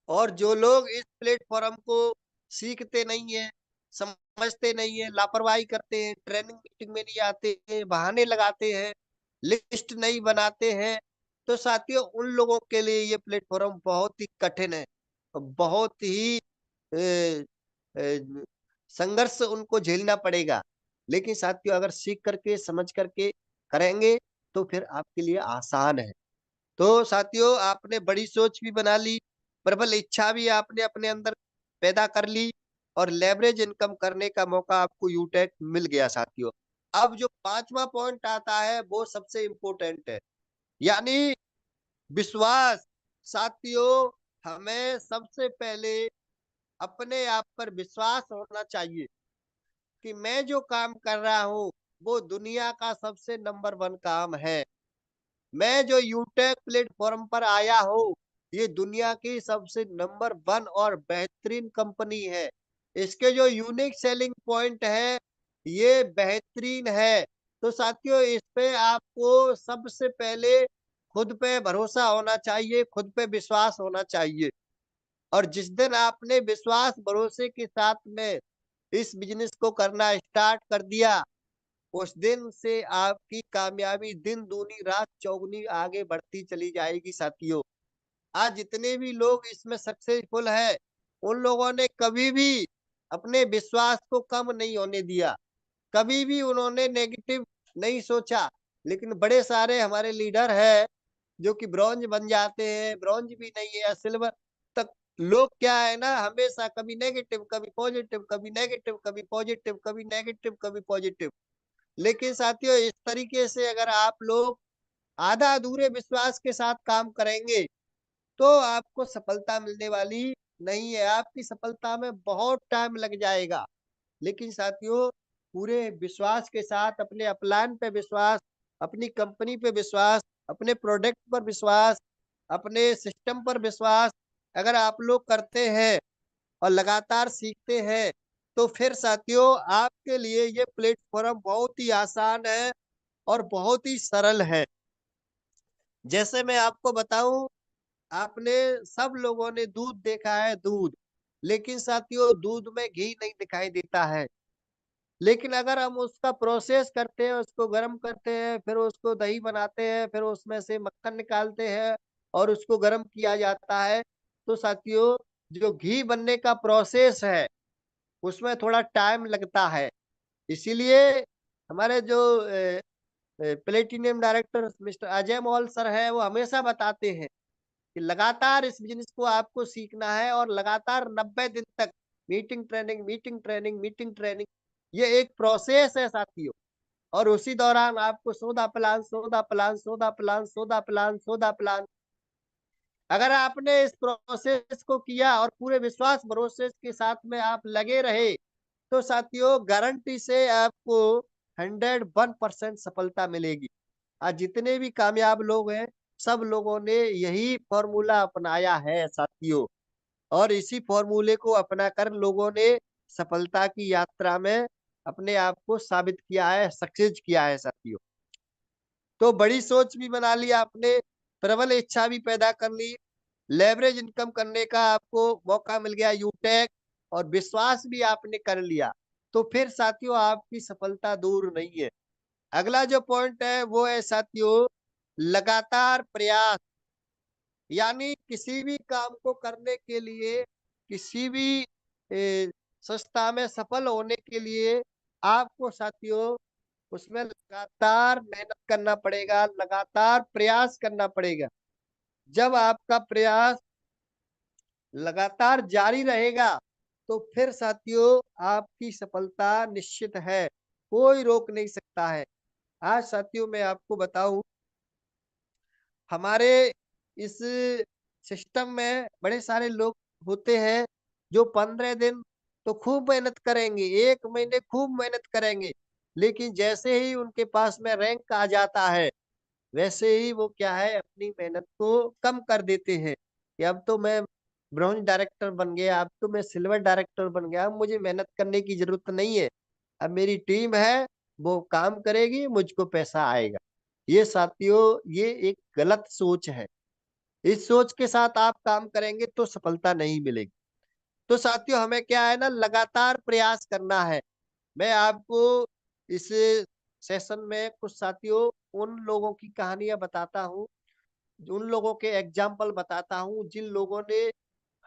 और जो लोग इस प्लेटफॉर्म को सीखते नहीं है, समझते नहीं है, लापरवाही करते हैं, ट्रेनिंग मीटिंग में नहीं आते हैं, बहाने लगाते हैं, लिस्ट नहीं बनाते हैं, तो साथियों उन लोगों के लिए ये प्लेटफॉर्म बहुत ही कठिन है, बहुत ही अ, अ, संघर्ष उनको झेलना पड़ेगा। लेकिन साथियों अगर सीख करके समझ करके करेंगे तो फिर आपके लिए आसान है। तो साथियों आपने बड़ी सोच भी बना ली, प्रबल इच्छा भी आपने अपने अंदर पैदा कर ली और लेवरेज इनकम करने का मौका आपको यूटेक मिल गया साथियों। अब जो 5वां पॉइंट आता है वो सबसे इम्पोर्टेंट है, यानी विश्वास। साथियों हमें सबसे पहले अपने आप पर विश्वास होना चाहिए कि मैं जो काम कर रहा हूँ वो दुनिया का सबसे नंबर 1 काम है। मैं जो यूटेक प्लेटफॉर्म पर आया हूँ, ये दुनिया की सबसे नंबर 1 और बेहतरीन कंपनी है। इसके जो यूनिक सेलिंग पॉइंट है, ये बेहतरीन है। तो साथियों इस पे आपको सबसे पहले खुद पे भरोसा होना चाहिए, खुद पे विश्वास होना चाहिए। और जिस दिन आपने विश्वास भरोसे के साथ में इस बिज़नेस को करना स्टार्ट कर दिया, उस दिन से आपकी कामयाबी दिन दूनी रात चौगुनी आगे बढ़ती चली जाएगी साथियों। आज जितने भी लोग इसमें सक्सेसफुल हैं, उन लोगों ने कभी भी अपने विश्वास को कम नहीं होने दिया, कभी भी उन्होंने नेगेटिव नहीं सोचा। लेकिन बड़े सारे हमारे लीडर हैं जो कि ब्रॉन्ज बन जाते हैं, ब्रॉन्ज भी नहीं है या सिल्वर तक। लोग क्या है ना हमेशा कभी नेगेटिव, कभी पॉजिटिव, कभी नेगेटिव, कभी पॉजिटिव, कभी नेगेटिव, कभी पॉजिटिव। लेकिन साथियों इस तरीके से अगर आप लोग आधा अधूरे विश्वास के साथ काम करेंगे तो आपको सफलता मिलने वाली नहीं है, आपकी सफलता में बहुत टाइम लग जाएगा। लेकिन साथियों पूरे विश्वास के साथ अपने अपलाइन पे विश्वास, अपनी कंपनी पे विश्वास, अपने प्रोडक्ट पर विश्वास, अपने सिस्टम पर विश्वास अगर आप लोग करते हैं और लगातार सीखते हैं, तो फिर साथियों आपके लिए ये प्लेटफ़ॉर्म बहुत ही आसान है और बहुत ही सरल है। जैसे मैं आपको बताऊँ, आपने सब लोगों ने दूध देखा है दूध, लेकिन साथियों दूध में घी नहीं दिखाई देता है। लेकिन अगर हम उसका प्रोसेस करते हैं, उसको गरम करते हैं, फिर उसको दही बनाते हैं, फिर उसमें से मक्खन निकालते हैं और उसको गरम किया जाता है, तो साथियों जो घी बनने का प्रोसेस है, उसमें थोड़ा टाइम लगता है। इसीलिए हमारे जो प्लेटिनियम डायरेक्टर मिस्टर अजय मौल सर हैं, वो हमेशा बताते हैं कि लगातार इस बिज़नेस को आपको सीखना है और लगातार 90 दिन तक meeting training, meeting training, meeting training, ये एक प्रोसेस है साथियों। और उसी दौरान आपको सौदा प्लान, सौदा प्लान, सौदा प्लान, सौदा प्लान, सौदा प्लान अगर आपने इस प्रोसेस को किया और पूरे विश्वास भरोसे के साथ में आप लगे रहे, तो साथियों गारंटी से आपको 101% सफलता मिलेगी। आज जितने भी कामयाब लोग हैं, सब लोगों ने यही फ़ॉर्मूला अपनाया है साथियों और इसी फ़ॉर्मूले को अपनाकर लोगों ने सफलता की यात्रा में अपने आप को साबित किया है, सक्सेस किया है साथियों। तो बड़ी सोच भी बना ली आपने, प्रबल इच्छा भी पैदा कर ली, लेवरेज इनकम करने का आपको मौका मिल गया यूटेक और विश्वास भी आपने कर लिया। तो फिर साथियों आपकी सफलता दूर नहीं है। अगला जो पॉइंट है वो है साथियों लगातार प्रयास। यानी किसी भी काम को करने के लिए, किसी भी संस्था में सफल होने के लिए आपको साथियों उसमें लगातार मेहनत करना पड़ेगा, लगातार प्रयास करना पड़ेगा। जब आपका प्रयास लगातार जारी रहेगा, तो फिर साथियों आपकी सफलता निश्चित है, कोई रोक नहीं सकता है। आज साथियों मैं आपको बताऊँ, हमारे इस सिस्टम में बड़े सारे लोग होते हैं, जो 15 दिन तो खूब मेहनत करेंगे, 1 महीने खूब मेहनत करेंगे, लेकिन जैसे ही उनके पास में रैंक आ जाता है, वैसे ही वो क्या है अपनी मेहनत को कम कर देते हैं कि अब तो मैं ब्रॉन्ज डायरेक्टर बन गया, अब तो मैं सिल्वर डायरेक्टर बन गया, अब मुझे मेहनत करने की ज़रूरत नहीं है। अब मेरी टीम है, वो काम करेगी, मुझको पैसा आएगा। ये साथियों ये एक गलत सोच है। इस सोच के साथ आप काम करेंगे तो सफलता नहीं मिलेगी। तो साथियों हमें क्या है ना लगातार प्रयास करना है। मैं आपको इस सेशन में कुछ साथियों उन लोगों की कहानियाँ बताता हूँ, उन लोगों के एग्ज़ाम्पल बताता हूँ जिन लोगों ने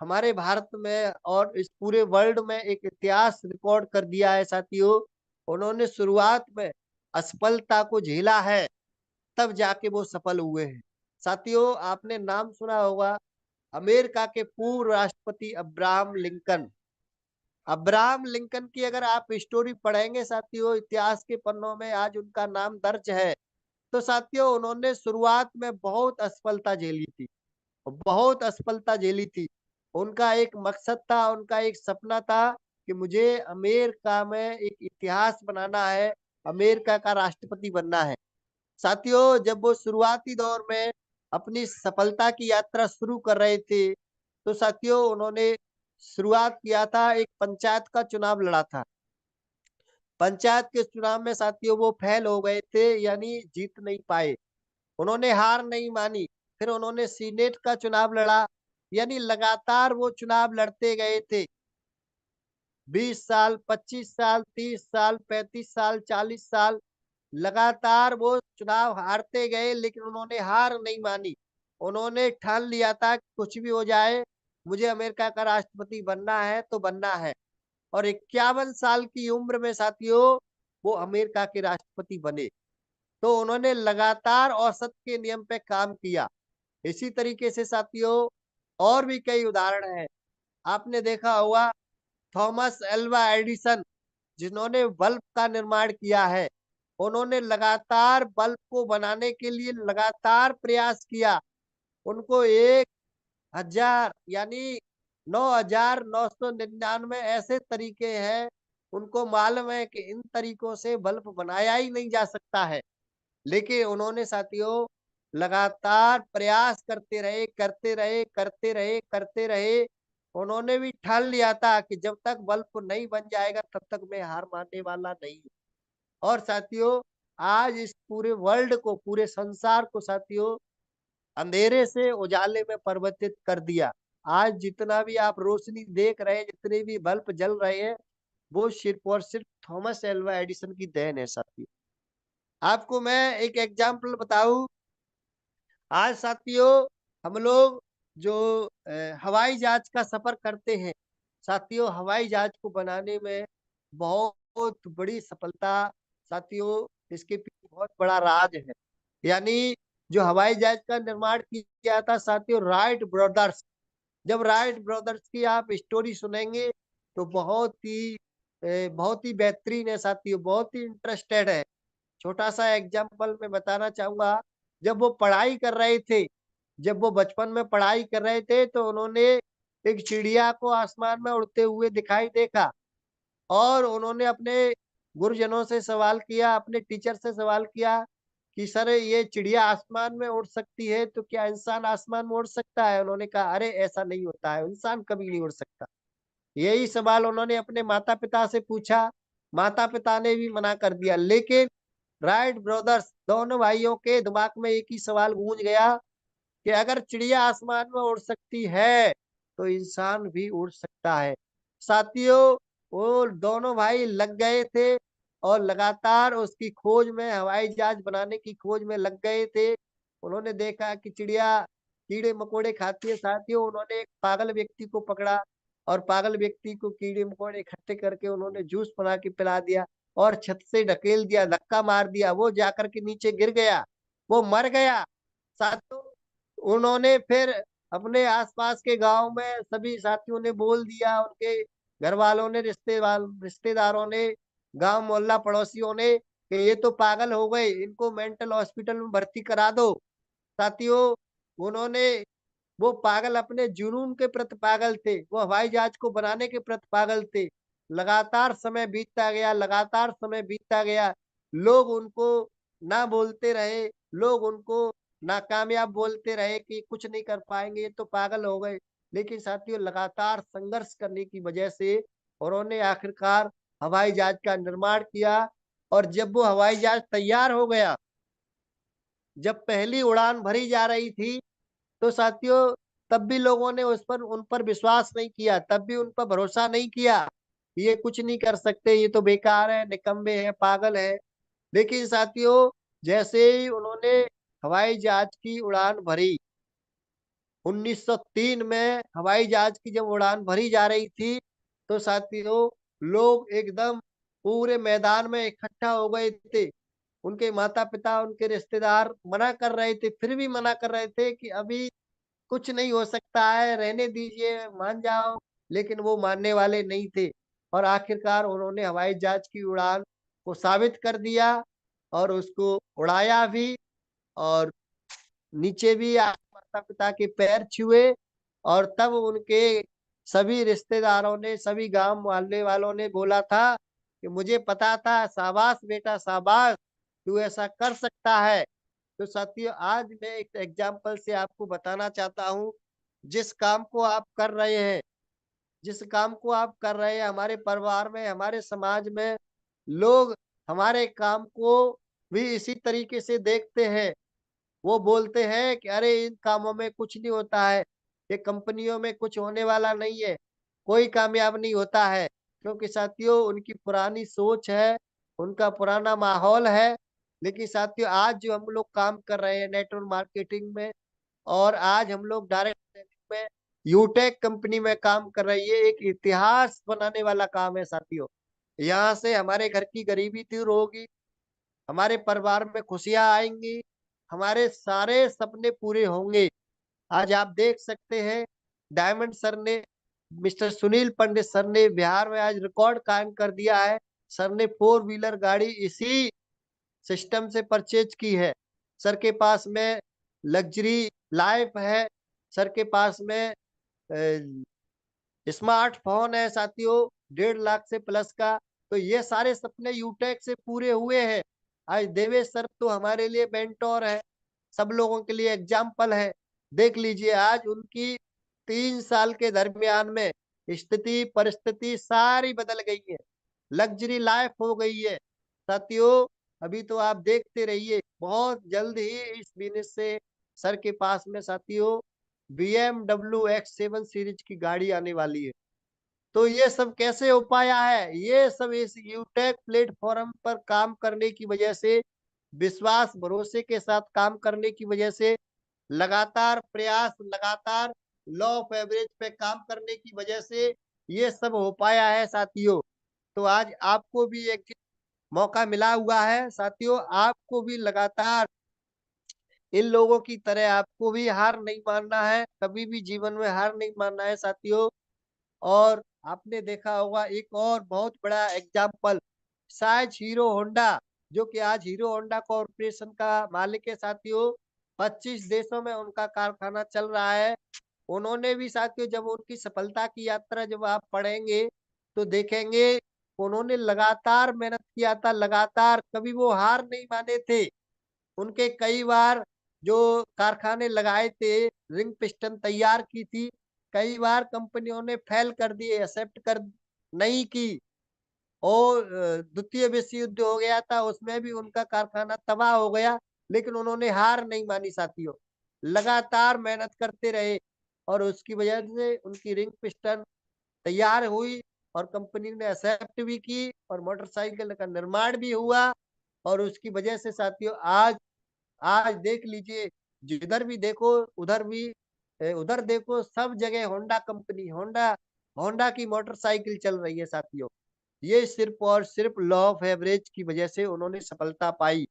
हमारे भारत में और इस पूरे वर्ल्ड में एक इतिहास रिकॉर्ड कर दिया है साथियों। उन्होंने शुरुआत में असफलता को झेला है, तब जाके वो सफल हुए हैं। साथियों, आपने नाम सुना होगा अमेरिका के पूर्व राष्ट्रपति अब्राहम लिंकन। अब्राहम लिंकन की अगर आप स्टोरी पढ़ेंगे साथियों, इतिहास के पन्नों में आज उनका नाम दर्ज है। तो साथियों, उन्होंने शुरुआत में बहुत असफलता झेली थी, बहुत असफलता झेली थी। उनका एक मकसद था, उनका एक सपना था कि मुझे अमेरिका में एक इतिहास बनाना है, अमेरिका का राष्ट्रपति बनना है। साथियों, जब वो शुरुआती दौर में अपनी सफलता की यात्रा शुरू कर रहे थे, तो साथियों उन्होंने शुरुआत किया था, एक पंचायत का चुनाव लड़ा था। पंचायत के चुनाव में साथियों वो फेल हो गए थे, यानी जीत नहीं पाए। उन्होंने हार नहीं मानी। फिर उन्होंने सीनेट का चुनाव लड़ा, यानी लगातार वो चुनाव लड़ते गए थे। 20 साल, 25 साल, 30 साल, 35 साल, 40 साल लगातार वो चुनाव हारते गए, लेकिन उन्होंने हार नहीं मानी। उन्होंने ठान लिया था कि कुछ भी हो जाए, मुझे अमेरिका का राष्ट्रपति बनना है तो बनना है। और 51 साल की उम्र में साथियों वो अमेरिका के राष्ट्रपति बने। तो उन्होंने लगातार औसत के नियम पे काम किया। इसी तरीके से साथियों और भी कई उदाहरण हैं। आपने देखा होगा थॉमस एल्वा एडिसन, जिन्होंने बल्ब का निर्माण किया है। उन्होंने लगातार बल्ब को बनाने के लिए लगातार प्रयास किया। उनको 1000 यानी 9999 ऐसे तरीके हैं, उनको मालूम है कि इन तरीकों से बल्ब बनाया ही नहीं जा सकता है। लेकिन उन्होंने साथियों लगातार प्रयास करते रहे, करते रहे, करते रहे, करते रहे। उन्होंने भी ठान लिया था कि जब तक बल्ब नहीं बन जाएगा तब तक मैं हार मानने वाला नहीं हूँ। और साथियों आज इस पूरे वर्ल्ड को, पूरे संसार को साथियों अंधेरे से उजाले में परिवर्तित कर दिया। आज जितना भी आप रोशनी देख रहे हैं, जितने भी बल्ब जल रहे हैं, वो सिर्फ और सिर्फ थॉमस एल्वा एडिसन की देन है साथियों। आपको मैं एक एग्जाम्पल बताऊं। आज साथियों हम लोग जो हवाई जहाज का सफर करते हैं, साथियों हवाई जहाज को बनाने में बहुत बड़ी सफलता, साथियों इसके पीछे बहुत बड़ा राज है। यानी जो हवाई जहाज का निर्माण किया था साथियों राइट ब्रदर्स, जब राइट ब्रदर्स की आप स्टोरी सुनेंगे तो बहुत ही बेहतरीन है साथियों, बहुत ही इंटरेस्टेड है। छोटा सा एग्जाम्पल मैं बताना चाहूंगा। जब वो पढ़ाई कर रहे थे, जब वो बचपन में पढ़ाई कर रहे थे, तो उन्होंने एक चिड़िया को आसमान में उड़ते हुए दिखाई देखा। और उन्होंने अपने गुरुजनों से सवाल किया, अपने टीचर से सवाल किया कि सर ये चिड़िया आसमान में उड़ सकती है, तो क्या इंसान आसमान में उड़ सकता है? उन्होंने कहा अरे ऐसा नहीं होता है, इंसान कभी नहीं उड़ सकता। यही सवाल उन्होंने अपने माता पिता से पूछा, माता पिता ने भी मना कर दिया। लेकिन राइट ब्रदर्स दोनों भाइयों के दिमाग में एक ही सवाल गूंज गया कि अगर चिड़िया आसमान में उड़ सकती है तो इंसान भी उड़ सकता है। साथियों वो दोनों भाई लग गए थे और लगातार उसकी खोज में, हवाई जहाज बनाने की खोज में लग गए थे। उन्होंने देखा कि चिड़िया कीड़े मकोड़े खाती है। साथियों उन्होंने एक पागल व्यक्ति को पकड़ा और पागल व्यक्ति को कीड़े मकोड़े इकट्ठे करके उन्होंने जूस बना के पिला दिया और छत से ढकेल दिया, धक्का मार दिया। वो जाकर के नीचे गिर गया, वो मर गया। साथियों उन्होंने फिर अपने आसपास के गांव में सभी साथियों ने बोल दिया, उनके घर वालों ने, रिश्तेदारों ने, गांव मोहल्ला पड़ोसियों ने कि ये तो पागल हो गए, इनको मेंटल हॉस्पिटल में भर्ती करा दो। साथियों उन्होंने, वो पागल अपने जुनून के प्रति पागल थे, वो हवाई जहाज को बनाने के प्रति पागल थे। लगातार समय बीतता गया, लगातार समय बीतता गया। लोग उनको ना बोलते रहे, लोग उनको नाकामयाब बोलते रहे कि कुछ नहीं कर पाएंगे, ये तो पागल हो गए। लेकिन साथियों लगातार संघर्ष करने की वजह से उन्होंने आखिरकार हवाई जहाज का निर्माण किया। और जब वो हवाई जहाज तैयार हो गया, जब पहली उड़ान भरी जा रही थी, तो साथियों तब भी लोगों ने उन पर विश्वास नहीं किया, तब भी उन पर भरोसा नहीं किया। ये कुछ नहीं कर सकते, ये तो बेकार है, निकम्मे है, पागल है। लेकिन साथियों जैसे ही उन्होंने हवाई जहाज की उड़ान भरी, 1903 में हवाई जहाज की जब उड़ान भरी जा रही थी तो साथियों लोग एकदम पूरे मैदान में इकट्ठा हो गए थे। उनके माता पिता उनके रिश्तेदार मना कर रहे थे, फिर भी मना कर रहे थे कि अभी कुछ नहीं हो सकता है, रहने दीजिए, मान जाओ, लेकिन वो मानने वाले नहीं थे। और आखिरकार उन्होंने हवाई जहाज की उड़ान को साबित कर दिया और उसको उड़ाया भी और नीचे भी माता पिता के पैर छुए और तब उनके सभी रिश्तेदारों ने, सभी गांव मोहल्ले वालों ने बोला था कि मुझे पता था, शाबाश बेटा शाबाश, तू ऐसा कर सकता है। तो साथियों आज मैं एक एग्जाम्पल से आपको बताना चाहता हूँ, जिस काम को आप कर रहे हैं, जिस काम को आप कर रहे हैं, हमारे परिवार में, हमारे समाज में लोग हमारे काम को भी इसी तरीके से देखते हैं। वो बोलते हैं कि अरे इन कामों में कुछ नहीं होता है, ये कंपनियों में कुछ होने वाला नहीं है, कोई कामयाब नहीं होता है, क्योंकि साथियों उनकी पुरानी सोच है, उनका पुराना माहौल है। लेकिन साथियों आज जो हम लोग काम कर रहे हैं नेटवर्क मार्केटिंग में और आज हम लोग डायरेक्ट सेलिंग में यूटेक कंपनी में काम कर रही है, एक इतिहास बनाने वाला काम है साथियों। यहाँ से हमारे घर की गरीबी दूर होगी, हमारे परिवार में खुशियां आएंगी, हमारे सारे सपने पूरे होंगे। आज आप देख सकते हैं डायमंड सर ने, मिस्टर सुनील पंडित सर ने बिहार में आज रिकॉर्ड कायम कर दिया है। सर ने 4 व्हीलर गाड़ी इसी सिस्टम से परचेज की है। सर के पास में लग्जरी लाइफ है, सर के पास में स्मार्टफोन है साथियों 1.5 लाख से प्लस का। तो ये सारे सपने यूटेक से पूरे हुए हैं। आज देवेश सर तो हमारे लिए मेंटोर है, सब लोगों के लिए एग्जाम्पल है। देख लीजिए आज उनकी 3 साल के दरमियान में स्थिति परिस्थिति सारी बदल गई है, लग्जरी लाइफ हो गई है साथियों। अभी तो आप देखते रहिए, बहुत जल्द ही इस बिजनेस से सर के पास में साथियों BMW X7 सीरीज की गाड़ी आने वाली है। तो ये सब कैसे हो पाया है? ये सब इस यूटेक प्लेटफॉर्म पर काम करने की वजह से, विश्वास भरोसे के साथ काम करने की वजह से, लगातार प्रयास, लगातार लॉ ऑफ एवरेज पे काम करने की वजह से ये सब हो पाया है साथियों। तो आज आपको भी एक मौका मिला हुआ है साथियों, आपको भी लगातार इन लोगों की तरह आपको भी हार नहीं मानना है, कभी भी जीवन में हार नहीं मानना है साथियों। और आपने देखा होगा एक और बहुत बड़ा एग्जाम्पल, शायद हीरो होंडा, जो कि आज हीरो होंडा कॉर्पोरेशन का मालिक है साथियों। 25 देशों में उनका कारखाना चल रहा है। उन्होंने भी साथियों जब उनकी सफलता की यात्रा जब आप पढ़ेंगे तो देखेंगे उन्होंने लगातार मेहनत किया था, लगातार, कभी वो हार नहीं माने थे। उनके कई बार जो कारखाने लगाए थे, रिंग पिस्टन तैयार की थी, कई बार कंपनियों ने फेल कर दिए, एक्सेप्ट कर नहीं की। और द्वितीय विश्व युद्ध हो गया था, उसमें भी उनका कारखाना तबाह हो गया, लेकिन उन्होंने हार नहीं मानी साथियों, लगातार मेहनत करते रहे और उसकी वजह से उनकी रिंग पिस्टन तैयार हुई और कंपनी ने एक्सेप्ट भी की और मोटरसाइकिल का निर्माण भी हुआ। और उसकी वजह से साथियों आज आज देख लीजिए, जिधर भी देखो उधर भी उधर देखो, सब जगह होंडा कंपनी, होंडा होंडा की मोटरसाइकिल चल रही है साथियों। ये सिर्फ और सिर्फ लॉ ऑफ एवरेज की वजह से उन्होंने सफलता पाई।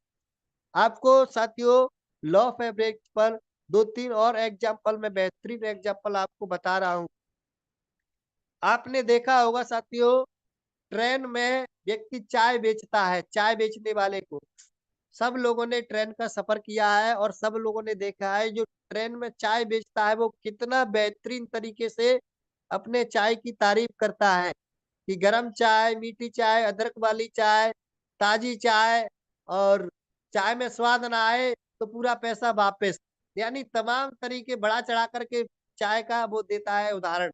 आपको साथियों लॉ ऑफ एवरेज पर 2-3 और एग्जाम्पल, मैं बेहतरीन एग्जाम्पल आपको बता रहा हूँ। आपने देखा होगा साथियों, ट्रेन में व्यक्ति चाय बेचता है, चाय बेचने वाले को सब लोगों ने ट्रेन का सफर किया है और सब लोगों ने देखा है जो ट्रेन में चाय बेचता है वो कितना बेहतरीन तरीके से अपने चाय की तारीफ करता है कि गरम चाय, मीठी चाय, अदरक वाली चाय, ताजी चाय, और चाय में स्वाद ना आए तो पूरा पैसा वापस। यानी तमाम तरीके बढ़ा चढ़ा करके चाय का वो देता है उदाहरण।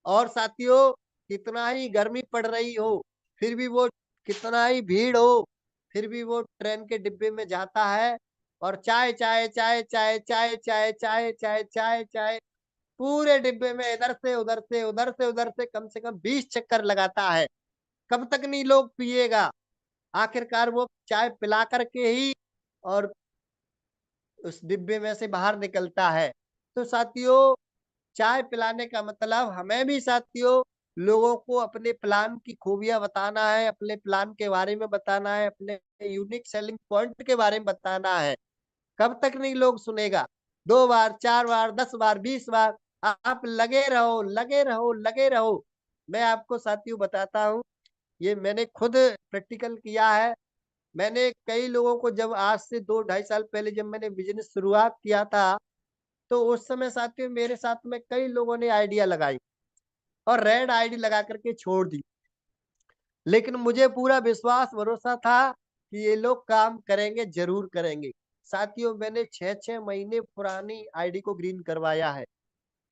और साथियों कितना ही गर्मी पड़ रही हो, फिर भी वो, कितना ही भीड़ हो, फिर भी वो ट्रेन के डिब्बे में जाता है और चाय चाय चाय चाय चाय चाय चाय चाय चाय चाय पूरे डिब्बे में इधर से उधर से, उधर से उधर से कम 20 चक्कर लगाता है। कब तक नहीं लोग पिएगा? आखिरकार वो चाय पिला करके ही और उस डिब्बे में से बाहर निकलता है। तो साथियों चाय पिलाने का मतलब हमें भी साथियों लोगों को अपने प्लान की खूबियां बताना है, अपने प्लान के बारे में बताना है, अपने यूनिक सेलिंग पॉइंट के बारे में बताना है। कब तक नहीं लोग सुनेगा? 2 बार, 4 बार, 10 बार, 20 बार आप लगे रहो, लगे रहो, लगे रहो। मैं आपको साथियों बताता हूँ, ये मैंने खुद प्रैक्टिकल किया है। मैंने कई लोगों को जब आज से 2 ढाई साल पहले जब मैंने बिज़नेस शुरुआत किया था, तो उस समय साथियों मेरे साथ में कई लोगों ने आइडिया लगाई और रेड आईडी लगा करके छोड़ दी। लेकिन मुझे पूरा विश्वास भरोसा था कि ये लोग काम करेंगे, ज़रूर करेंगे। साथियों मैंने 6-6 महीने पुरानी आईडी को ग्रीन करवाया है।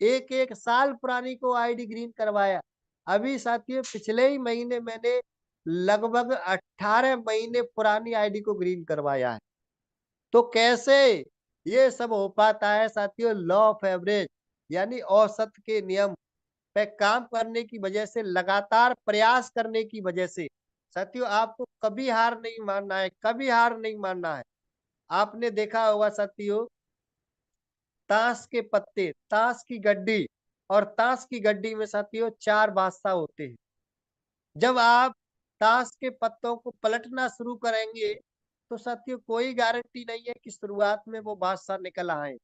1-1 साल पुरानी को आईडी ग्रीन करवाया। अभी साथियों पिछले ही महीने मैंने लगभग 18 महीने पुरानी आईडी को ग्रीन करवाया है। तो कैसे ये सब हो पाता है साथियों? लॉ ऑफ एवरेज यानी औसत के नियम पे काम करने की वजह से, लगातार प्रयास करने की वजह से। साथियों आपको कभी हार नहीं मानना है, कभी हार नहीं मानना है। आपने देखा होगा साथियों ताश के पत्ते, ताश की गड्डी और ताश की गड्डी में साथियों 4 बादशाह होते हैं। जब आप ताश के पत्तों को पलटना शुरू करेंगे, तो साथियों कोई गारंटी नहीं है कि शुरुआत में वो बादशाह निकल आए,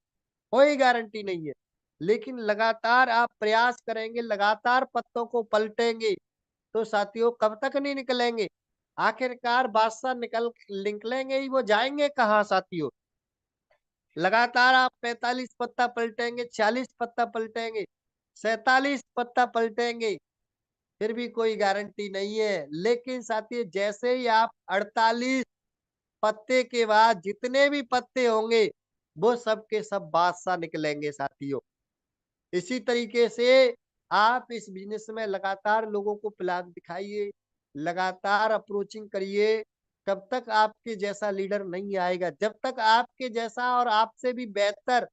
कोई गारंटी नहीं है। लेकिन लगातार आप प्रयास करेंगे, लगातार पत्तों को पलटेंगे, तो साथियों कब तक नहीं निकलेंगे? आखिरकार बादशाह निकलेंगे ही, वो जाएंगे कहाँ साथियों? लगातार आप 45 पत्ता पलटेंगे, 40 पत्ता पलटेंगे, 47 पत्ता पलटेंगे, फिर भी कोई गारंटी नहीं है। लेकिन साथियों जैसे ही आप 48 पत्ते के बाद जितने भी पत्ते होंगे, वो सब के सब बादशाह निकलेंगे साथियों। इसी तरीके से आप इस बिज़नेस में लगातार लोगों को प्लान दिखाइए, लगातार अप्रोचिंग करिए, कब तक आपके जैसा लीडर नहीं आएगा। जब तक आपके जैसा और आपसे भी बेहतर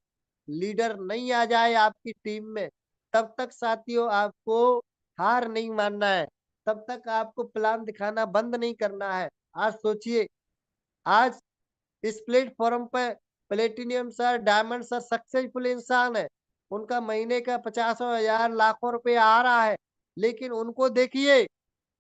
लीडर नहीं आ जाए आपकी टीम में, तब तक साथियों आपको हार नहीं मानना है, तब तक आपको प्लान दिखाना बंद नहीं करना है। आज सोचिए, आज इस प्लेटफॉर्म पे platinum sir, diamond sir successful इंसान है। उनका महीने का 50,000 लाखों रुपए आ रहा है, लेकिन उनको देखिए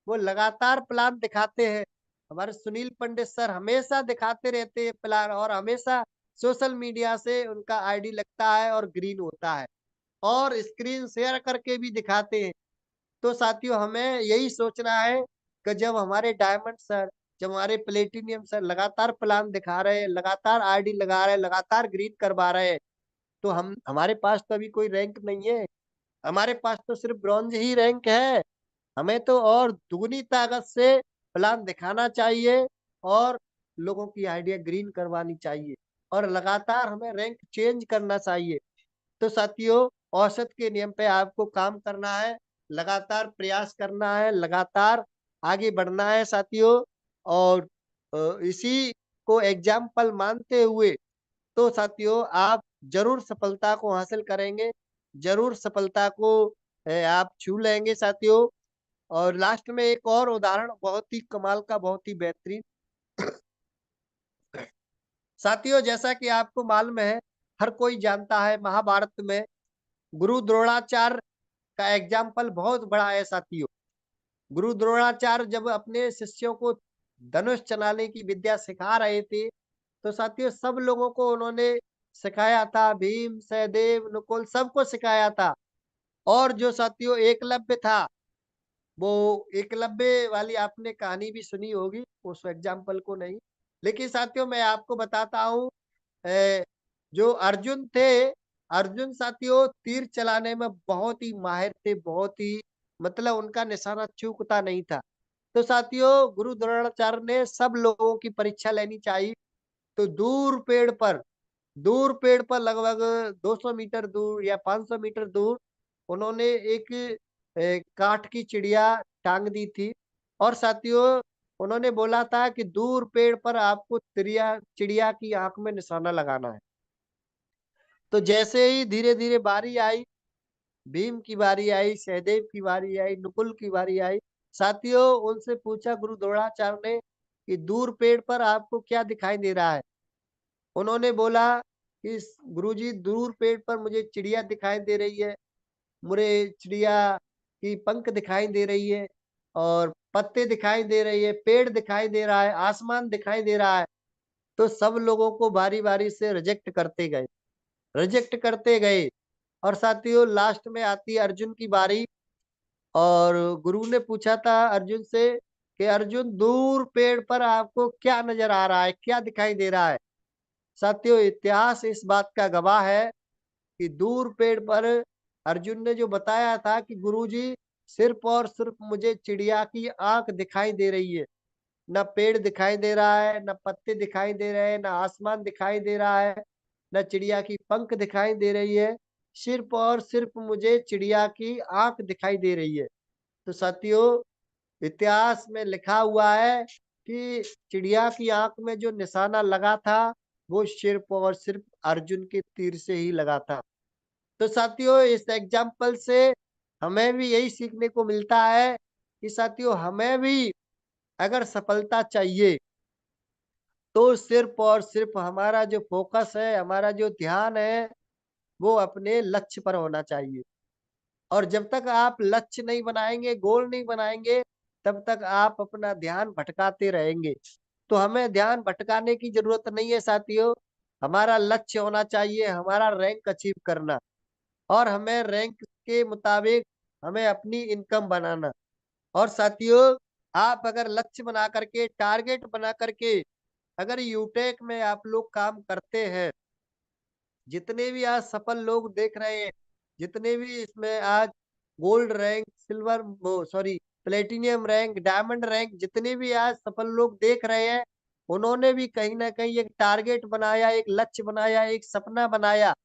वो लगातार प्लान दिखाते हैं। हमारे सुनील पंडित सर हमेशा दिखाते रहते हैं प्लान और हमेशा सोशल मीडिया से उनका आईडी लगता है और ग्रीन होता है और स्क्रीन शेयर करके भी दिखाते हैं। तो साथियों हमें यही सोचना है कि जब हमारे डायमंड सर, जब हमारे प्लेटिनियम सर लगातार प्लान दिखा रहे हैं, लगातार आईडी लगा रहे हैं, लगातार ग्रीन करवा रहे हैं, तो हमारे पास तो अभी कोई रैंक नहीं है, हमारे पास तो सिर्फ ब्रॉन्ज ही रैंक है। हमें तो और दुगनी ताकत से प्लान दिखाना चाहिए और लोगों की आइडिया ग्रीन करवानी चाहिए और लगातार हमें रैंक चेंज करना चाहिए। तो साथियों औसत के नियम पे आपको काम करना है, लगातार प्रयास करना है, लगातार आगे बढ़ना है साथियों। और इसी को एग्जाम्पल मानते हुए तो साथियों आप जरूर सफलता को हासिल करेंगे, जरूर सफलता को आप छू लेंगे साथियों। और लास्ट में एक और उदाहरण बहुत ही कमाल का, बहुत ही बेहतरीन साथियों, जैसा कि आपको मालूम है, हर कोई जानता है महाभारत में गुरु द्रोणाचार्य का एग्जाम्पल बहुत बड़ा है साथियों। गुरु द्रोणाचार्य जब अपने शिष्यों को धनुष चलाने की विद्या सिखा रहे थे, तो साथियों सब लोगों को उन्होंने सिखाया था, भीम, सहदेव, नकुल सबको सिखाया था। और जो साथियों एकलव्य था, वो एकलव्य वाली आपने कहानी भी सुनी होगी, उस एग्जाम्पल को नहीं। लेकिन साथियों मैं आपको बताता हूँ, जो अर्जुन थे, अर्जुन साथियों तीर चलाने में बहुत ही माहिर थे, बहुत ही मतलब उनका निशाना चूकता नहीं था। तो साथियों गुरु द्रोणाचार्य ने सब लोगों की परीक्षा लेनी चाहिए, तो दूर पेड़ पर लगभग 200 मीटर दूर या 500 मीटर दूर उन्होंने एक काठ की चिड़िया टांग दी थी और साथियों उन्होंने बोला था कि दूर पेड़ पर आपको चिड़िया की आंख में निशाना लगाना है। तो जैसे ही धीरे धीरे बारी आई, भीम की बारी आई, सहदेव की बारी आई, नकुल की बारी आई, साथियों उनसे पूछा गुरु द्रोणाचार्य ने कि दूर पेड़ पर आपको क्या दिखाई दे रहा है? उन्होंने बोला कि गुरुजी दूर पेड़ पर मुझे चिड़िया दिखाई दे रही है, मुझे चिड़िया की पंख दिखाई दे रही है और पत्ते दिखाई दे रही है, पेड़ दिखाई दे रहा है, आसमान दिखाई दे रहा है। तो सब लोगों को बारी-बारी से रिजेक्ट करते गए और साथियों लास्ट में आती है अर्जुन की बारी और गुरु ने पूछा था अर्जुन से कि अर्जुन दूर पेड़ पर आपको क्या नजर आ रहा है, क्या दिखाई दे रहा है? साथियों इतिहास इस बात का गवाह है कि दूर पेड़ पर अर्जुन ने जो बताया था कि गुरुजी सिर्फ और सिर्फ मुझे चिड़िया की आंख दिखाई दे रही है, न पेड़ दिखाई दे रहा है, न पत्ते दिखाई दे रहे हैं, न आसमान दिखाई दे रहा है, न चिड़िया की पंख दिखाई दे रही है, सिर्फ और सिर्फ मुझे चिड़िया की आंख दिखाई दे रही है। तो साथियों इतिहास में लिखा हुआ है कि चिड़िया की आंख में जो निशाना लगा था वो सिर्फ और सिर्फ अर्जुन के तीर से ही लगा था। तो साथियों इस एग्जाम्पल से हमें भी यही सीखने को मिलता है कि साथियों हमें भी अगर सफलता चाहिए तो सिर्फ और सिर्फ हमारा जो फोकस है, हमारा जो ध्यान है वो अपने लक्ष्य पर होना चाहिए। और जब तक आप लक्ष्य नहीं बनाएंगे, गोल नहीं बनाएंगे, तब तक आप अपना ध्यान भटकाते रहेंगे। तो हमें ध्यान भटकाने की जरूरत नहीं है साथियों, हमारा लक्ष्य होना चाहिए हमारा रैंक अचीव करना और हमें रैंक के मुताबिक हमें अपनी इनकम बनाना। और साथियों आप अगर लक्ष्य बना करके, टारगेट बना करके अगर यूटेक में आप लोग काम करते हैं, जितने भी आज सफल लोग देख रहे हैं, जितने भी इसमें आज gold rank, silver sorry platinum rank, diamond rank, जितने भी आज सफल लोग देख रहे हैं, उन्होंने भी कहीं ना कहीं एक टारगेट बनाया, एक लक्ष्य बनाया, एक सपना बनाया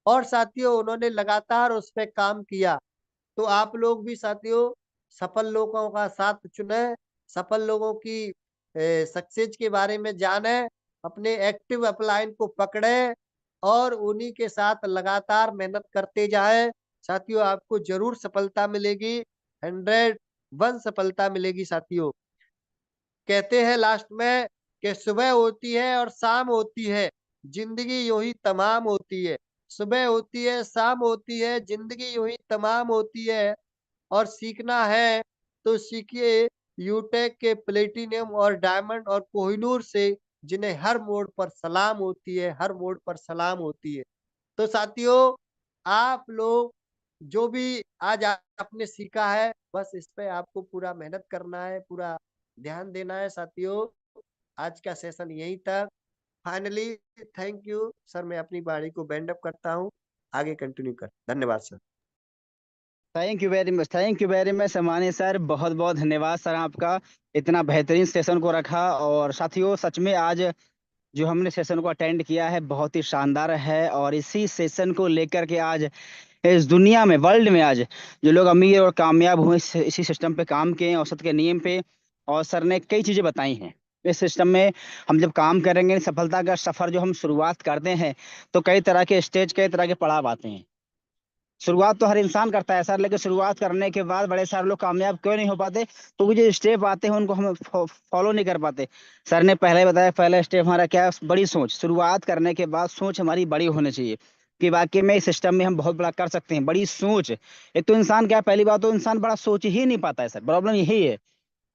और साथियों उन्होंने लगातार उस पर काम किया। तो आप लोग भी साथियों सफल लोगों का साथ चुने, सफल लोगों की सक्सेस के बारे में जाने, अपने एक्टिव अपलाइन को पकड़े और उन्हीं के साथ लगातार मेहनत करते जाएं। साथियों आपको जरूर सफलता मिलेगी, 101 सफलता मिलेगी साथियों। कहते हैं लास्ट में कि सुबह होती है और शाम होती है, जिंदगी यूं ही तमाम होती है। सुबह होती है, शाम होती है, जिंदगी यूं ही तमाम होती है और सीखना है तो सीखिए यूटेक के प्लेटिनियम और डायमंड और कोहिनूर से, जिन्हें हर मोड़ पर सलाम होती है, हर मोड़ पर सलाम होती है। तो साथियों आप लोग जो भी आज आपने सीखा है बस इस पे आपको पूरा मेहनत करना है, पूरा ध्यान देना है साथियों। आज का सेशन यहीं तक। फाइनली थैंक यू सर, मैं अपनी बारी को बैंड अप करता हूँ, आगे कंटिन्यू कर। धन्यवाद sir. Thank you very much सम्मानित सर, बहुत बहुत धन्यवाद सर आपका, इतना बेहतरीन सेशन को रखा। और साथियों सच में आज जो हमने सेशन को अटेंड किया है बहुत ही शानदार है और इसी सेशन को लेकर के आज इस दुनिया में, वर्ल्ड में आज जो लोग अमीर और कामयाब हुए इसी सिस्टम पे काम किए हैं, औसत के नियम पे। और सर ने कई चीजें बताई हैं इस सिस्टम में। हम जब काम करेंगे सफलता का सफर जो हम शुरुआत करते हैं तो कई तरह के स्टेज, कई तरह के पड़ाव आते हैं। शुरुआत तो हर इंसान करता है सर, लेकिन शुरुआत करने के बाद बड़े सारे लोग कामयाब क्यों नहीं हो पाते? तो वो जो स्टेप आते हैं उनको हम फॉलो नहीं कर पाते। सर ने पहले बताया पहला स्टेप हमारा क्या है? बड़ी सोच। शुरुआत करने के बाद सोच हमारी बड़ी होनी चाहिए कि वाकई में इस सिस्टम में हम बहुत बड़ा कर सकते हैं। बड़ी सोच। एक तो इंसान क्या, पहली बात तो इंसान बड़ा सोच ही नहीं पाता है सर, प्रॉब्लम यही है।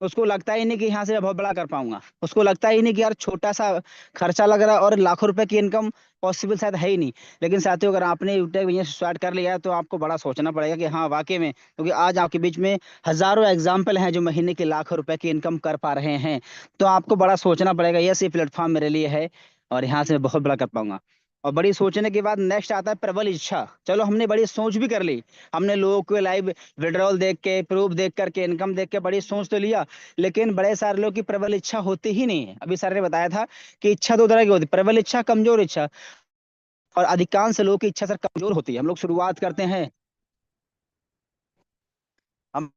उसको लगता ही नहीं कि यहाँ से मैं बहुत बड़ा कर पाऊंगा, उसको लगता ही नहीं कि यार छोटा सा खर्चा लग रहा है और लाखों रुपए की इनकम पॉसिबल शायद है ही नहीं। लेकिन साथियों अगर आपने यूट्यूब बिजनेस स्टार्ट कर लिया है तो आपको बड़ा सोचना पड़ेगा कि हाँ वाकई में, क्योंकि आज आपके बीच में हजारों एग्जाम्पल हैं जो महीने के लाखों रुपए की इनकम कर पा रहे हैं। तो आपको बड़ा सोचना पड़ेगा, यस ये प्लेटफॉर्म मेरे लिए है और यहाँ से मैं बहुत बड़ा कर पाऊंगा। और बड़ी सोचने के बाद नेक्स्ट आता है प्रबल इच्छा। चलो हमने बड़ी सोच भी कर ली, हमने लोगों को लाइव विड्रॉल देख के, प्रूफ देख करके, इनकम देख के बड़ी सोच तो लिया, लेकिन बड़े सारे लोग की प्रबल इच्छा होती ही नहीं है। अभी सर ने बताया था कि इच्छा दो तरह की होती है, प्रबल इच्छा, कमजोर इच्छा। और अधिकांश लोगों की इच्छा सर कमजोर होती है। हम लोग शुरुआत करते हैं, हम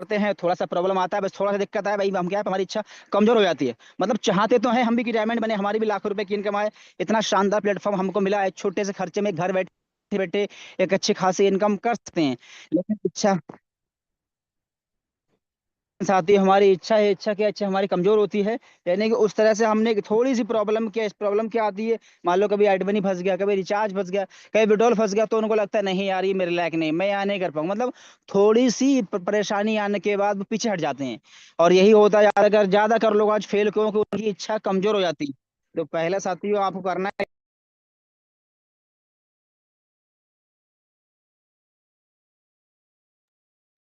करते हैं, थोड़ा सा प्रॉब्लम आता है, बस थोड़ा सा दिक्कत है भाई, हम क्या है हमारी इच्छा कमजोर हो जाती है। मतलब चाहते तो हैं हम भी कि डायमंड बने, हमारी भी लाखों रुपए की इनकम आए, इतना शानदार प्लेटफॉर्म हमको मिला है, छोटे से खर्चे में घर बैठे बैठे एक अच्छी खासी इनकम कर सकते हैं, लेकिन इच्छा साथी हमारी इच्छा है, इच्छा क्या इच्छा हमारी कमजोर होती है। यानी कि उस तरह से हमने थोड़ी सी प्रॉब्लम क्या आती है, मान लो कभी एड मनी फंस गया, कभी रिचार्ज फंस गया, कभी विड्रॉल फंस गया, तो उनको लगता है नहीं यार ये मेरे लायक नहीं, मैं यहाँ नहीं कर पाऊंगा। मतलब थोड़ी सी परेशानी आने के बाद वो पीछे हट जाते हैं। और यही होता है यार, अगर ज्यादा कर लोग आज फेल क्योंकि उनकी इच्छा कमजोर हो जाती है। तो पहला साथियों आपको करना है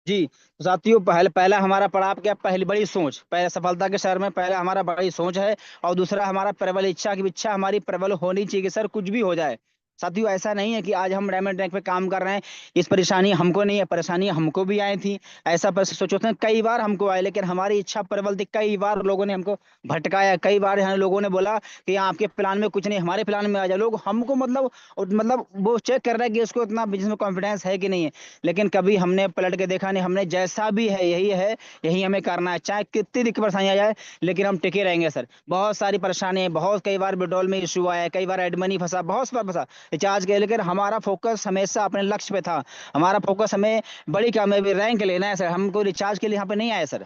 जी। तो साथियों पहला हमारा पड़ाव क्या, पहली बड़ी सोच, पहले सफलता के शहर में पहला हमारा बड़ी सोच है। और दूसरा हमारा प्रबल इच्छा, की इच्छा हमारी प्रबल होनी चाहिए कि सर कुछ भी हो जाए। साथियों ऐसा नहीं है कि आज हम डायमंड रैंक पे काम कर रहे हैं, इस परेशानी हमको नहीं है, परेशानी हमको भी आई थी। ऐसा सोचो थे कई बार हमको आए, लेकिन हमारी इच्छा प्रबल थी। कई बार लोगों ने हमको भटकाया, कई बार यहाँ लोगों ने बोला कि आपके प्लान में कुछ नहीं, हमारे प्लान में आ जाओ। लोग हमको मतलब वो चेक कर रहे हैं कि उसको इतना बिजनेस में कॉन्फिडेंस है कि नहीं है। लेकिन कभी हमने पलट के देखा नहीं, हमने जैसा भी है यही हमें करना है, चाहे कितनी दिक्कत परेशानी आ जाए, लेकिन हम टिके रहेंगे सर। बहुत सारी परेशानी है, बहुत कई बार विड्रॉल में इशू आया, कई बार एड मनी फंसा, बहुत बार फंसा रिचार्ज के, लेकिन हमारा फोकस हमेशा अपने लक्ष्य पे था। हमारा फोकस हमें बड़ी कामयाबी रैंक लेना है सर, हमको रिचार्ज के लिए यहाँ पे नहीं आया सर।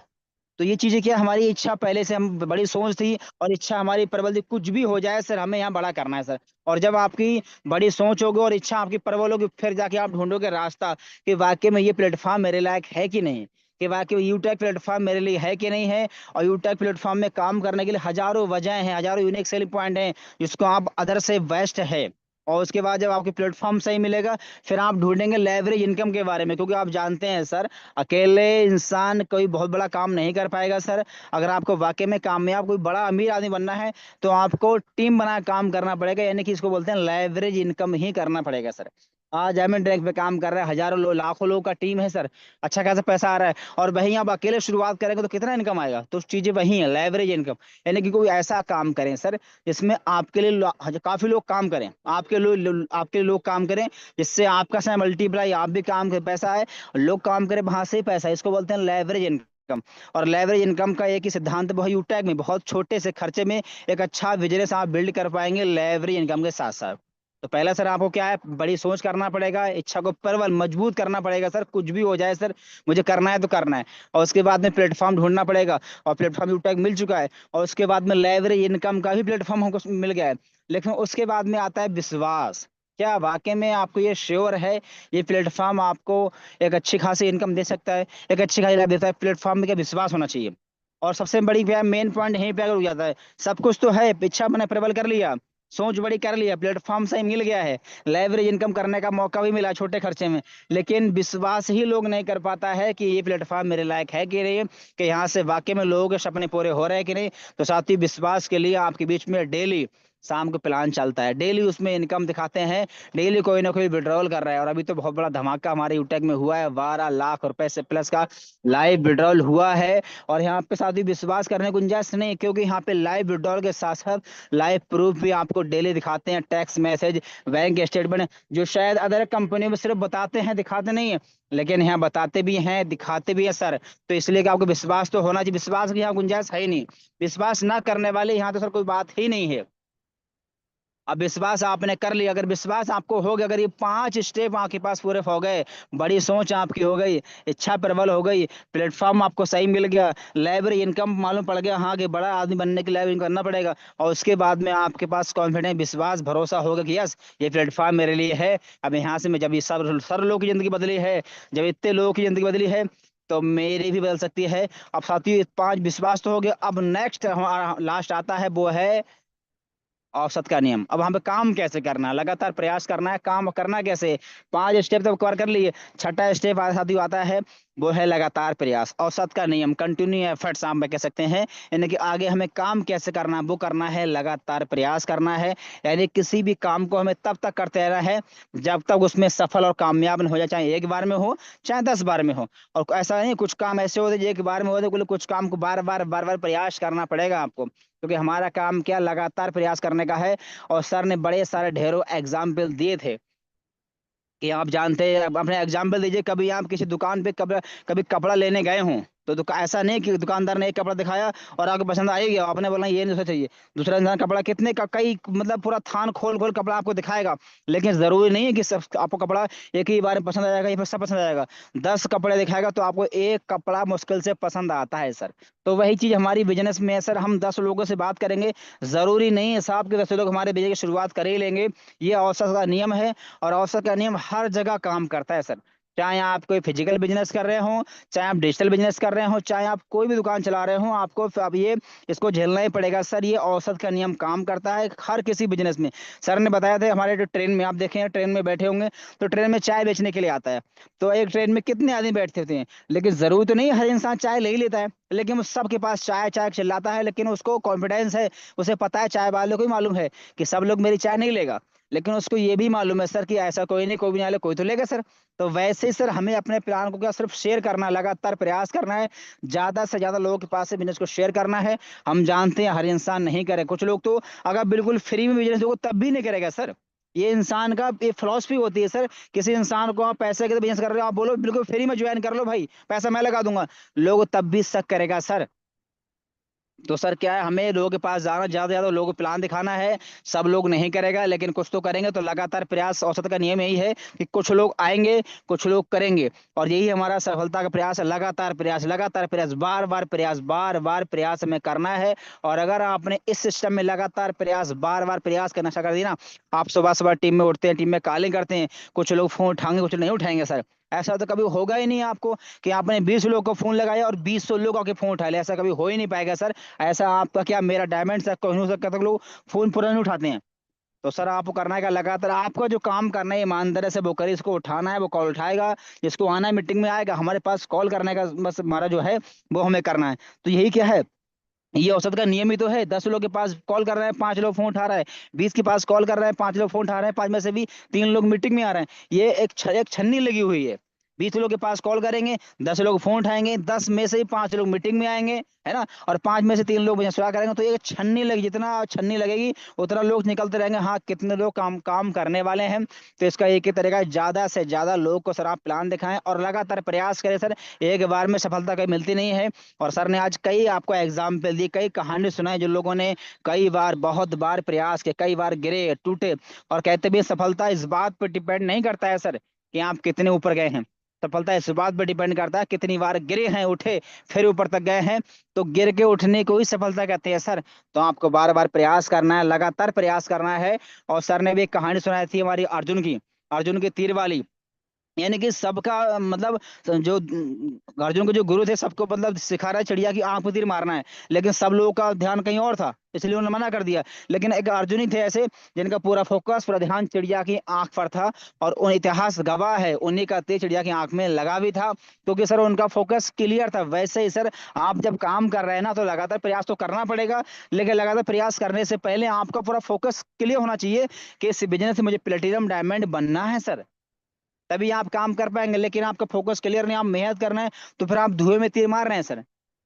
तो ये चीजें क्या, हमारी इच्छा पहले से हम बड़ी सोच थी, और इच्छा हमारी प्रबल थी, कुछ भी हो जाए सर हमें यहाँ बड़ा करना है सर। और जब आपकी बड़ी सोच होगी और इच्छा आपकी प्रबल होगी, फिर जाके आप ढूंढोगे रास्ता कि वाकई में ये प्लेटफॉर्म मेरे लायक है कि नहीं, कि वाकई यूटेक प्लेटफॉर्म मेरे लिए है कि नहीं है। और यूटेक प्लेटफॉर्म में काम करने के लिए हजारों वजह हैं, हजारों यूनिक सेलिंग पॉइंट हैं, जिसको आप अदर से बेस्ट है। और उसके बाद जब आपके प्लेटफॉर्म सही मिलेगा, फिर आप ढूंढेंगे लेवरेज इनकम के बारे में, क्योंकि आप जानते हैं सर, अकेले इंसान कोई बहुत बड़ा काम नहीं कर पाएगा सर। अगर आपको वाकई में कामयाब कोई बड़ा अमीर आदमी बनना है, तो आपको टीम बना काम करना पड़ेगा, यानी कि इसको बोलते हैं लेवरेज इनकम ही करना पड़ेगा सर। आज डायमंड रैंक पे काम कर रहा है हजारों लाखों लोगों का टीम है सर, अच्छा खासा पैसा आ रहा है। और वहीं आप अकेले शुरुआत करेंगे तो कितना इनकम आएगा, तो चीजें वही है लेवरेज इनकम। यानी कि कोई ऐसा काम करें सर जिसमें आपके लिए काफी लोग काम करें, आपके लिए लोग काम करें, जिससे आपका समय मल्टीप्लाई, आप भी काम कर पैसा है, लोग काम करें वहां से ही पैसा, इसको बोलते हैं लेवरेज इनकम। और लेवरेज इनकम का एक ही सिद्धांत है, यूटैग में बहुत छोटे से खर्चे में एक अच्छा बिजनेस आप बिल्ड कर पाएंगे लेवरेज इनकम के साथ साथ। तो पहला सर आपको क्या है, बड़ी सोच करना पड़ेगा, इच्छा को प्रबल मजबूत करना पड़ेगा सर, कुछ भी हो जाए सर मुझे करना है तो करना है। और उसके बाद में प्लेटफॉर्म ढूंढना पड़ेगा, और प्लेटफॉर्म यूटैग मिल चुका है, और उसके बाद में लेवरेज इनकम का भी प्लेटफॉर्म हमको मिल गया है। लेकिन उसके बाद में आता है विश्वास, क्या वाकई में आपको ये श्योर है ये प्लेटफॉर्म आपको एक अच्छी खासी इनकम दे सकता है, एक अच्छी खासी लाभ देता है। प्लेटफॉर्म में क्या विश्वास होना चाहिए। और सबसे बड़ी मेन पॉइंट यहीं पे अगर हो जाता है, सब कुछ तो है, इच्छा मैंने प्रबल कर लिया, सोच बड़ी कर लिया, प्लेटफॉर्म सही मिल गया है, लेवरेज इनकम करने का मौका भी मिला छोटे खर्चे में, लेकिन विश्वास ही लोग नहीं कर पाता है कि ये प्लेटफॉर्म मेरे लायक है कि नहीं, कि यहाँ से वाकई में लोगों के सपने पूरे हो रहे हैं कि नहीं। तो साथ ही विश्वास के लिए आपके बीच में डेली शाम को प्लान चलता है, डेली उसमें इनकम दिखाते हैं, डेली कोई ना कोई विड्रॉल कर रहा है। और अभी तो बहुत बड़ा धमाका हमारे यूटेक में हुआ है, 12 लाख रुपए से प्लस का लाइव विड्रॉल हुआ है। और यहाँ पे साथ ही विश्वास करने की गुंजाइश नहीं, क्योंकि यहाँ पे लाइव विड्रॉल के साथ साथ लाइव प्रूफ भी आपको डेली दिखाते हैं, टैक्स मैसेज, बैंक स्टेटमेंट, जो शायद अदर कंपनियों में सिर्फ बताते हैं दिखाते नहीं है, लेकिन यहाँ बताते भी हैं दिखाते भी हैं सर। तो इसलिए कि आपको विश्वास तो होना चाहिए, विश्वास की यहाँ गुंजाइश है ही नहीं, विश्वास ना करने वाले यहाँ तो सर कोई बात ही नहीं है। अब विश्वास आपने कर लिया, अगर विश्वास आपको हो गया, अगर ये 5 स्टेप आपके पास पूरे हो गए, बड़ी सोच आपकी हो गई, इच्छा प्रबल हो गई, प्लेटफॉर्म आपको सही मिल गया, लाइब्रेरी इनकम मालूम पड़ गया, हाँ कि बड़ा आदमी बनने के लिए इनकम करना पड़ेगा, और उसके बाद में आपके पास कॉन्फिडेंस, विश्वास, भरोसा होगा कि यस ये प्लेटफॉर्म मेरे लिए है। अब यहाँ से मैं जब ये सर लोगों की जिंदगी बदली है, जब इतने लोगों की जिंदगी बदली है, तो मेरी भी बदल सकती है। अब साथियों 5 विश्वास तो हो गया, अब नेक्स्ट हमारा लास्ट आता है, वो है औसत का नियम। अब हमें काम कैसे करना है, लगातार प्रयास करना है, काम करना कैसे। 5 स्टेप तो कवर कर लिए, छठा स्टेप साथियों आता है, वो है लगातार प्रयास, औसत का नियम, कंटिन्यू एफर्ट्स आप कह सकते हैं। यानी कि आगे हमें काम कैसे करना है, वो करना है लगातार प्रयास करना है। यानी किसी भी काम को हमें तब तक करते रहना है जब तक उसमें सफल और कामयाब न हो जाए, चाहे एक बार में हो चाहे 10 बार में हो। और ऐसा नहीं, कुछ काम ऐसे होते एक बार में होते, कुछ काम को बार बार प्रयास करना पड़ेगा आपको, क्योंकि हमारा काम क्या लगातार प्रयास करने का है। और सर ने बड़े सारे ढेरों एग्जाम्पल दिए थे कि आप जानते हैं, अपने एग्जाम्पल दीजिए, कभी आप किसी दुकान पे कभी कभी कपड़ा लेने गए हों, तो ऐसा नहीं कि दुकानदार ने एक कपड़ा दिखाया और आपको पसंद आ ही गया, आपने बोला ये नहीं चाहिए, दूसरा इंसान कपड़ा कितने का कई मतलब पूरा थान खोल खोल कपड़ा आपको दिखाएगा, लेकिन जरूरी नहीं है कि सब आपको कपड़ा एक ही बार में पसंद आ जाएगा या फिर सब पसंद आ जाएगा। 10 कपड़े दिखाएगा तो आपको एक कपड़ा मुश्किल से पसंद आता है सर। तो वही चीज हमारी बिजनेस में है सर, हम 10 लोगों से बात करेंगे, जरूरी नहीं है साहब कि 10 लोग हमारे बिजनेस की शुरुआत कर ही लेंगे। ये औसत का नियम है और औसत का नियम हर जगह काम करता है सर। चाहे आप कोई फिजिकल बिजनेस कर रहे हो, चाहे आप डिजिटल बिजनेस कर रहे हो, चाहे आप कोई भी दुकान चला रहे हो, आपको अब ये इसको झेलना ही पड़ेगा सर। ये औसत का नियम काम करता है हर किसी बिजनेस में। सर ने बताया था हमारे जो ट्रेन में आप देखें, ट्रेन में बैठे होंगे तो ट्रेन में चाय बेचने के लिए आता है, तो एक ट्रेन में कितने आदमी बैठते होते हैं, लेकिन जरूरी तो नहीं हर इंसान चाय ले ही लेता है, लेकिन वो सबके पास चाय चाय चिल्लाता है, लेकिन उसको कॉन्फिडेंस है, उसे पता है, चाय वाले को ही मालूम है कि सब लोग मेरी चाय नहीं लेगा, लेकिन उसको ये भी मालूम है सर कि ऐसा कोई नहीं, कोई भी नहीं आले कोई तो लेगा सर। तो वैसे ही सर हमें अपने प्लान को क्या सिर्फ शेयर करना है, लगातार प्रयास करना है, ज्यादा से ज्यादा लोगों के पास से बिजनेस को शेयर करना है। हम जानते हैं हर इंसान नहीं करे, कुछ लोग तो अगर बिल्कुल फ्री में बिजनेस दोगे तब भी नहीं करेगा सर। ये इंसान का ये फिलॉसफी होती है सर, किसी इंसान को आप पैसे के बिजनेस कर रहे हो, आप बोलो बिल्कुल फ्री में ज्वाइन कर लो भाई, पैसा मैं लगा दूंगा, लोग तब भी शक करेगा सर। तो सर क्या है, हमें लोगों के पास जाना, ज्यादा से ज्यादा लोगों को प्लान दिखाना है। सब लोग नहीं करेगा लेकिन कुछ तो करेंगे, तो लगातार प्रयास, औसत का नियम यही है कि कुछ लोग आएंगे कुछ लोग करेंगे, और यही हमारा सफलता का प्रयास है। लगातार प्रयास, लगातार प्रयास, बार बार प्रयास, बार बार प्रयास हमें करना है। और अगर आपने इस सिस्टम में लगातार प्रयास, बार बार प्रयास करना स्टार्ट कर दिया ना, आप सुबह सुबह टीम में उठते हैं, टीम में कॉलिंग करते हैं, कुछ लोग फोन उठाएंगे कुछ नहीं उठाएंगे सर। ऐसा तो कभी होगा ही नहीं आपको कि आपने 20 लोग को फोन लगाया और 20 लोग आके फोन उठा लिया, ऐसा कभी हो ही नहीं पाएगा सर। ऐसा आपका क्या मेरा डायमंड सर कोई हो सकता है, लोग फोन पूरा नहीं उठाते हैं। तो सर आपको करना है क्या, लगातार आपका जो काम करना है ईमानदारी से वो करिए, इसको उठाना है, वो कॉल उठाएगा, जिसको आना है मीटिंग में आएगा, हमारे पास कॉल करने का बस हमारा जो है वो हमें करना है। तो यही क्या है, ये औसत का नियम ही तो है। 10 लोग के पास कॉल कर रहे हैं, 5 लोग फोन उठा रहा है, 20 के पास कॉल कर रहे हैं, 5 लोग फोन उठा रहे हैं, 5 में से भी 3 लोग मीटिंग में आ रहे हैं। ये एक छन्नी लगी हुई है, 20 लोग के पास कॉल करेंगे, 10 लोग फोन उठाएंगे, 10 में से ही 5 लोग मीटिंग में आएंगे, है ना, और 5 में से 3 लोग बिजनेस करेंगे। तो ये छन्नी लगी, जितना छन्नी लगेगी उतना लोग निकलते रहेंगे, हाँ कितने लोग काम काम करने वाले हैं। तो इसका एक ही तरीका है, ज्यादा से ज्यादा लोग को सर आप प्लान दिखाएं और लगातार प्रयास करें सर। एक बार में सफलता कहीं मिलती नहीं है। और सर ने आज कई आपको एग्जाम्पल दी, कई कहानी सुनाई, जो लोगों ने कई बार बहुत बार प्रयास किए, कई बार गिरे टूटे, और कहते भी सफलता इस बात पर डिपेंड नहीं करता है सर कि आप कितने ऊपर गए हैं, सफलता इस बात पर डिपेंड करता है कितनी बार गिरे हैं, उठे, फिर ऊपर तक गए हैं। तो गिर के उठने को ही सफलता कहते हैं सर। तो आपको बार बार प्रयास करना है, लगातार प्रयास करना है। और सर ने भी एक कहानी सुनाई थी हमारी अर्जुन की, अर्जुन की तीर वाली, यानी कि सबका मतलब जो अर्जुन के जो गुरु थे सबको मतलब सिखा रहा है चिड़िया की आंख में तीर मारना है, लेकिन सब लोगों का ध्यान कहीं और था, इसलिए उन्होंने मना कर दिया। लेकिन एक अर्जुन ही थे ऐसे जिनका पूरा फोकस, पूरा ध्यान चिड़िया की आंख पर था, और उन इतिहास गवाह है, उन्हीं का तीर चिड़िया की आंख में लगा भी था, क्योंकि सर उनका फोकस क्लियर था। वैसे ही सर आप जब काम कर रहे हैं ना, तो लगातार प्रयास तो करना पड़ेगा, लेकिन लगातार प्रयास करने से पहले आपका पूरा फोकस क्लियर होना चाहिए कि इस बिजनेस से मुझे प्लेटिनम डायमंड बनना है सर, तभी आप काम कर पाएंगे। लेकिन आपका फोकस क्लियर नहीं, आप मेहनत करना है, तो फिर आप धुएं में तीर मार रहे हैं सर,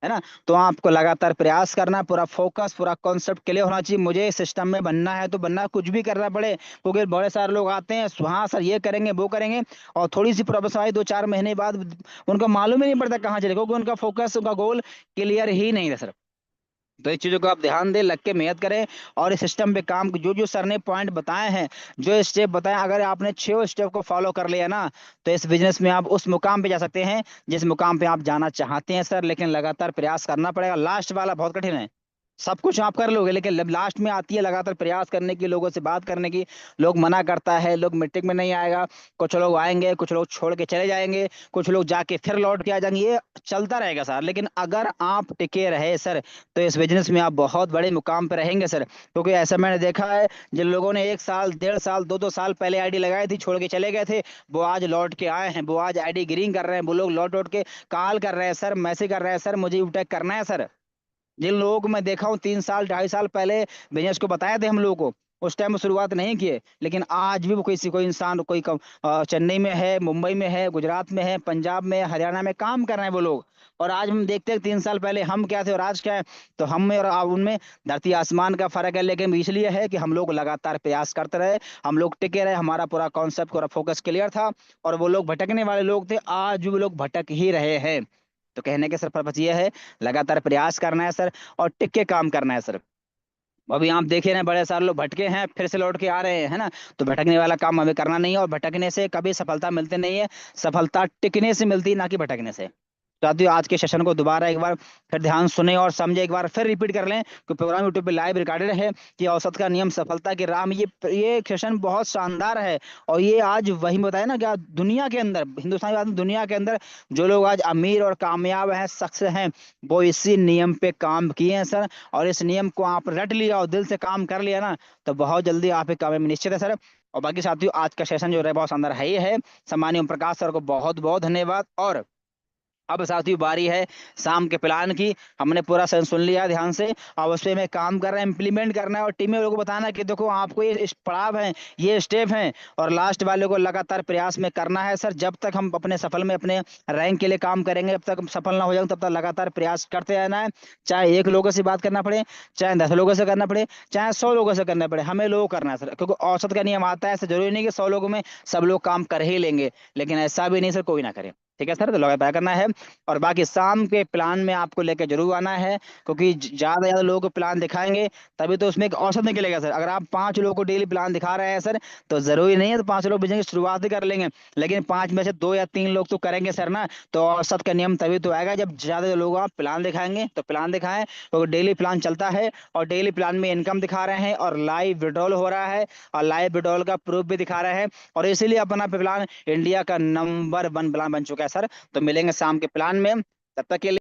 है ना। तो आपको लगातार प्रयास करना है, पूरा फोकस, पूरा कॉन्सेप्ट क्लियर होना चाहिए, मुझे इस सिस्टम में बनना है तो बनना, कुछ भी करना पड़े, क्योंकि बड़े सारे लोग आते हैं, हाँ सर ये करेंगे वो करेंगे, और थोड़ी सी प्रॉब्लम आई 2-4 महीने बाद उनका मालूम ही नहीं पड़ता कहाँ चले, क्योंकि उनका फोकस, उनका गोल क्लियर ही नहीं है सर। तो इस चीजों को आप ध्यान दें, लग के मेहनत करें, और इस सिस्टम पे काम, जो जो सर ने पॉइंट बताए हैं, जो स्टेप बताए, अगर आपने 6 स्टेप को फॉलो कर लिया ना, तो इस बिजनेस में आप उस मुकाम पे जा सकते हैं जिस मुकाम पे आप जाना चाहते हैं सर। लेकिन लगातार प्रयास करना पड़ेगा, लास्ट वाला बहुत कठिन है। सब कुछ आप कर लोगे, लेकिन लास्ट में आती है लगातार प्रयास करने की, लोगों से बात करने की। लोग मना करता है, लोग मीटिंग में नहीं आएगा, कुछ लोग आएंगे, कुछ लोग छोड़ के चले जाएंगे, कुछ लोग जाके फिर लौट के आ जाएंगे, ये चलता रहेगा सर। लेकिन अगर आप टिके रहे सर, तो इस बिजनेस में आप बहुत बड़े मुकाम पर रहेंगे सर। क्योंकि ऐसा मैंने देखा है, जिन लोगों ने 1 साल, 1.5 साल, 2-2 साल पहले आईडी लगाई थी, छोड़ के चले गए थे, वो आज लौट के आए हैं, वो आज आईडी ग्रीन कर रहे हैं, वो लोग लौट लौट के कॉल कर रहे हैं सर, मैसेज कर रहे हैं सर, मुझे यूटेक करना है सर। जिन लोगों को मैं देखा हूँ 3 साल, 2.5 साल पहले बिजनेस को बताया थे हम लोगों को, उस टाइम में शुरुआत नहीं किए, लेकिन आज भी वो कोई इंसान, कोई चेन्नई में है, मुंबई में है, गुजरात में है, पंजाब में, हरियाणा में काम कर रहे हैं वो लोग। और आज हम देखते हैं 3 साल पहले हम क्या थे और आज क्या है, तो हम में और उनमें धरती आसमान का फर्क है। लेकिन इसलिए है कि हम लोग लगातार प्रयास करते रहे, हम लोग टिके रहे, हमारा पूरा कॉन्सेप्ट, पूरा फोकस क्लियर था। और वो लोग भटकने वाले लोग थे, आज भी वो लोग भटक ही रहे हैं। तो कहने के सर पर्पज ये है, लगातार प्रयास करना है सर और टिक के काम करना है सर। अभी आप देखिए ना, बड़े सारे लोग भटके हैं फिर से लौट के आ रहे हैं, है ना। तो भटकने वाला काम हमें करना नहीं है, और भटकने से कभी सफलता मिलती नहीं है, सफलता टिकने से मिलती है, ना कि भटकने से। साथियों, आज के सेशन को दोबारा एक बार फिर ध्यान सुने और समझे, एक बार फिर रिपीट कर लें कि प्रोग्राम यूट्यूब पे लाइव रिकॉर्डेड है कि औसत का नियम सफलता की राह में। ये सेशन बहुत शानदार है, और ये आज वही बताया ना कि दुनिया के अंदर, हिंदुस्तान के बाद दुनिया के अंदर जो लोग आज अमीर और कामयाब हैं, सक्सेस हैं, वो इसी नियम पे काम किए हैं सर। और इस नियम को आप रट लिया और दिल से काम कर लिया ना, तो बहुत जल्दी आप एक कामयाबी निश्चित है सर। और बाकी साथियों, आज का सेशन जो है बहुत शानदार है ही है। सम्मानीय ओम प्रकाश सर को बहुत बहुत धन्यवाद। और अब साथियों, बारी है शाम के प्लान की। हमने पूरा सेशन सुन लिया ध्यान से, अब उस पर में काम कर रहे हैं, इंप्लीमेंट करना है, और टीम में लोगों को बताना है कि देखो आपको ये पड़ाव है, ये स्टेप हैं, और लास्ट वाले को लगातार प्रयास में करना है सर। जब तक हम अपने सफल में अपने रैंक के लिए काम करेंगे, जब तक हम सफल ना हो जाएंगे, तब तक लगातार प्रयास करते रहना है। चाहे 1 लोगों से बात करना पड़े, चाहे 10 लोगों से करना पड़े, चाहे 100 लोगों से करना पड़े, हमें लोग करना है सर। क्योंकि औसत का नियम आता है, ऐसा जरूरी नहीं कि 100 लोगों में सब लोग काम कर ही लेंगे, लेकिन ऐसा भी नहीं सर कोई ना करे। ठीक है सर, तो लगातार करना है। और बाकी शाम के प्लान में आपको लेकर जरूर आना है, क्योंकि ज्यादा से ज्यादा लोगों को प्लान दिखाएंगे तभी तो उसमें एक औसत निकलेगा सर। अगर आप 5 लोगों को डेली प्लान दिखा रहे हैं सर, तो जरूरी नहीं है तो 5 लोग भेजेंगे, शुरुआत ही कर लेंगे, लेकिन 5 में से 2 या 3 लोग तो करेंगे सर ना। तो औसत का नियम तभी तो आएगा जब ज्यादा लोग आप प्लान दिखाएंगे। तो प्लान दिखाएं, क्योंकि डेली प्लान चलता है, और डेली प्लान में इनकम दिखा रहे हैं, और लाइव विड्रॉल हो रहा है, और लाइव विड्रॉल का प्रूफ भी दिखा रहे हैं, और इसीलिए अपना प्लान इंडिया का नंबर 1 प्लान बन चुका है सर। तो मिलेंगे शाम के प्लान में, तब तक के लिए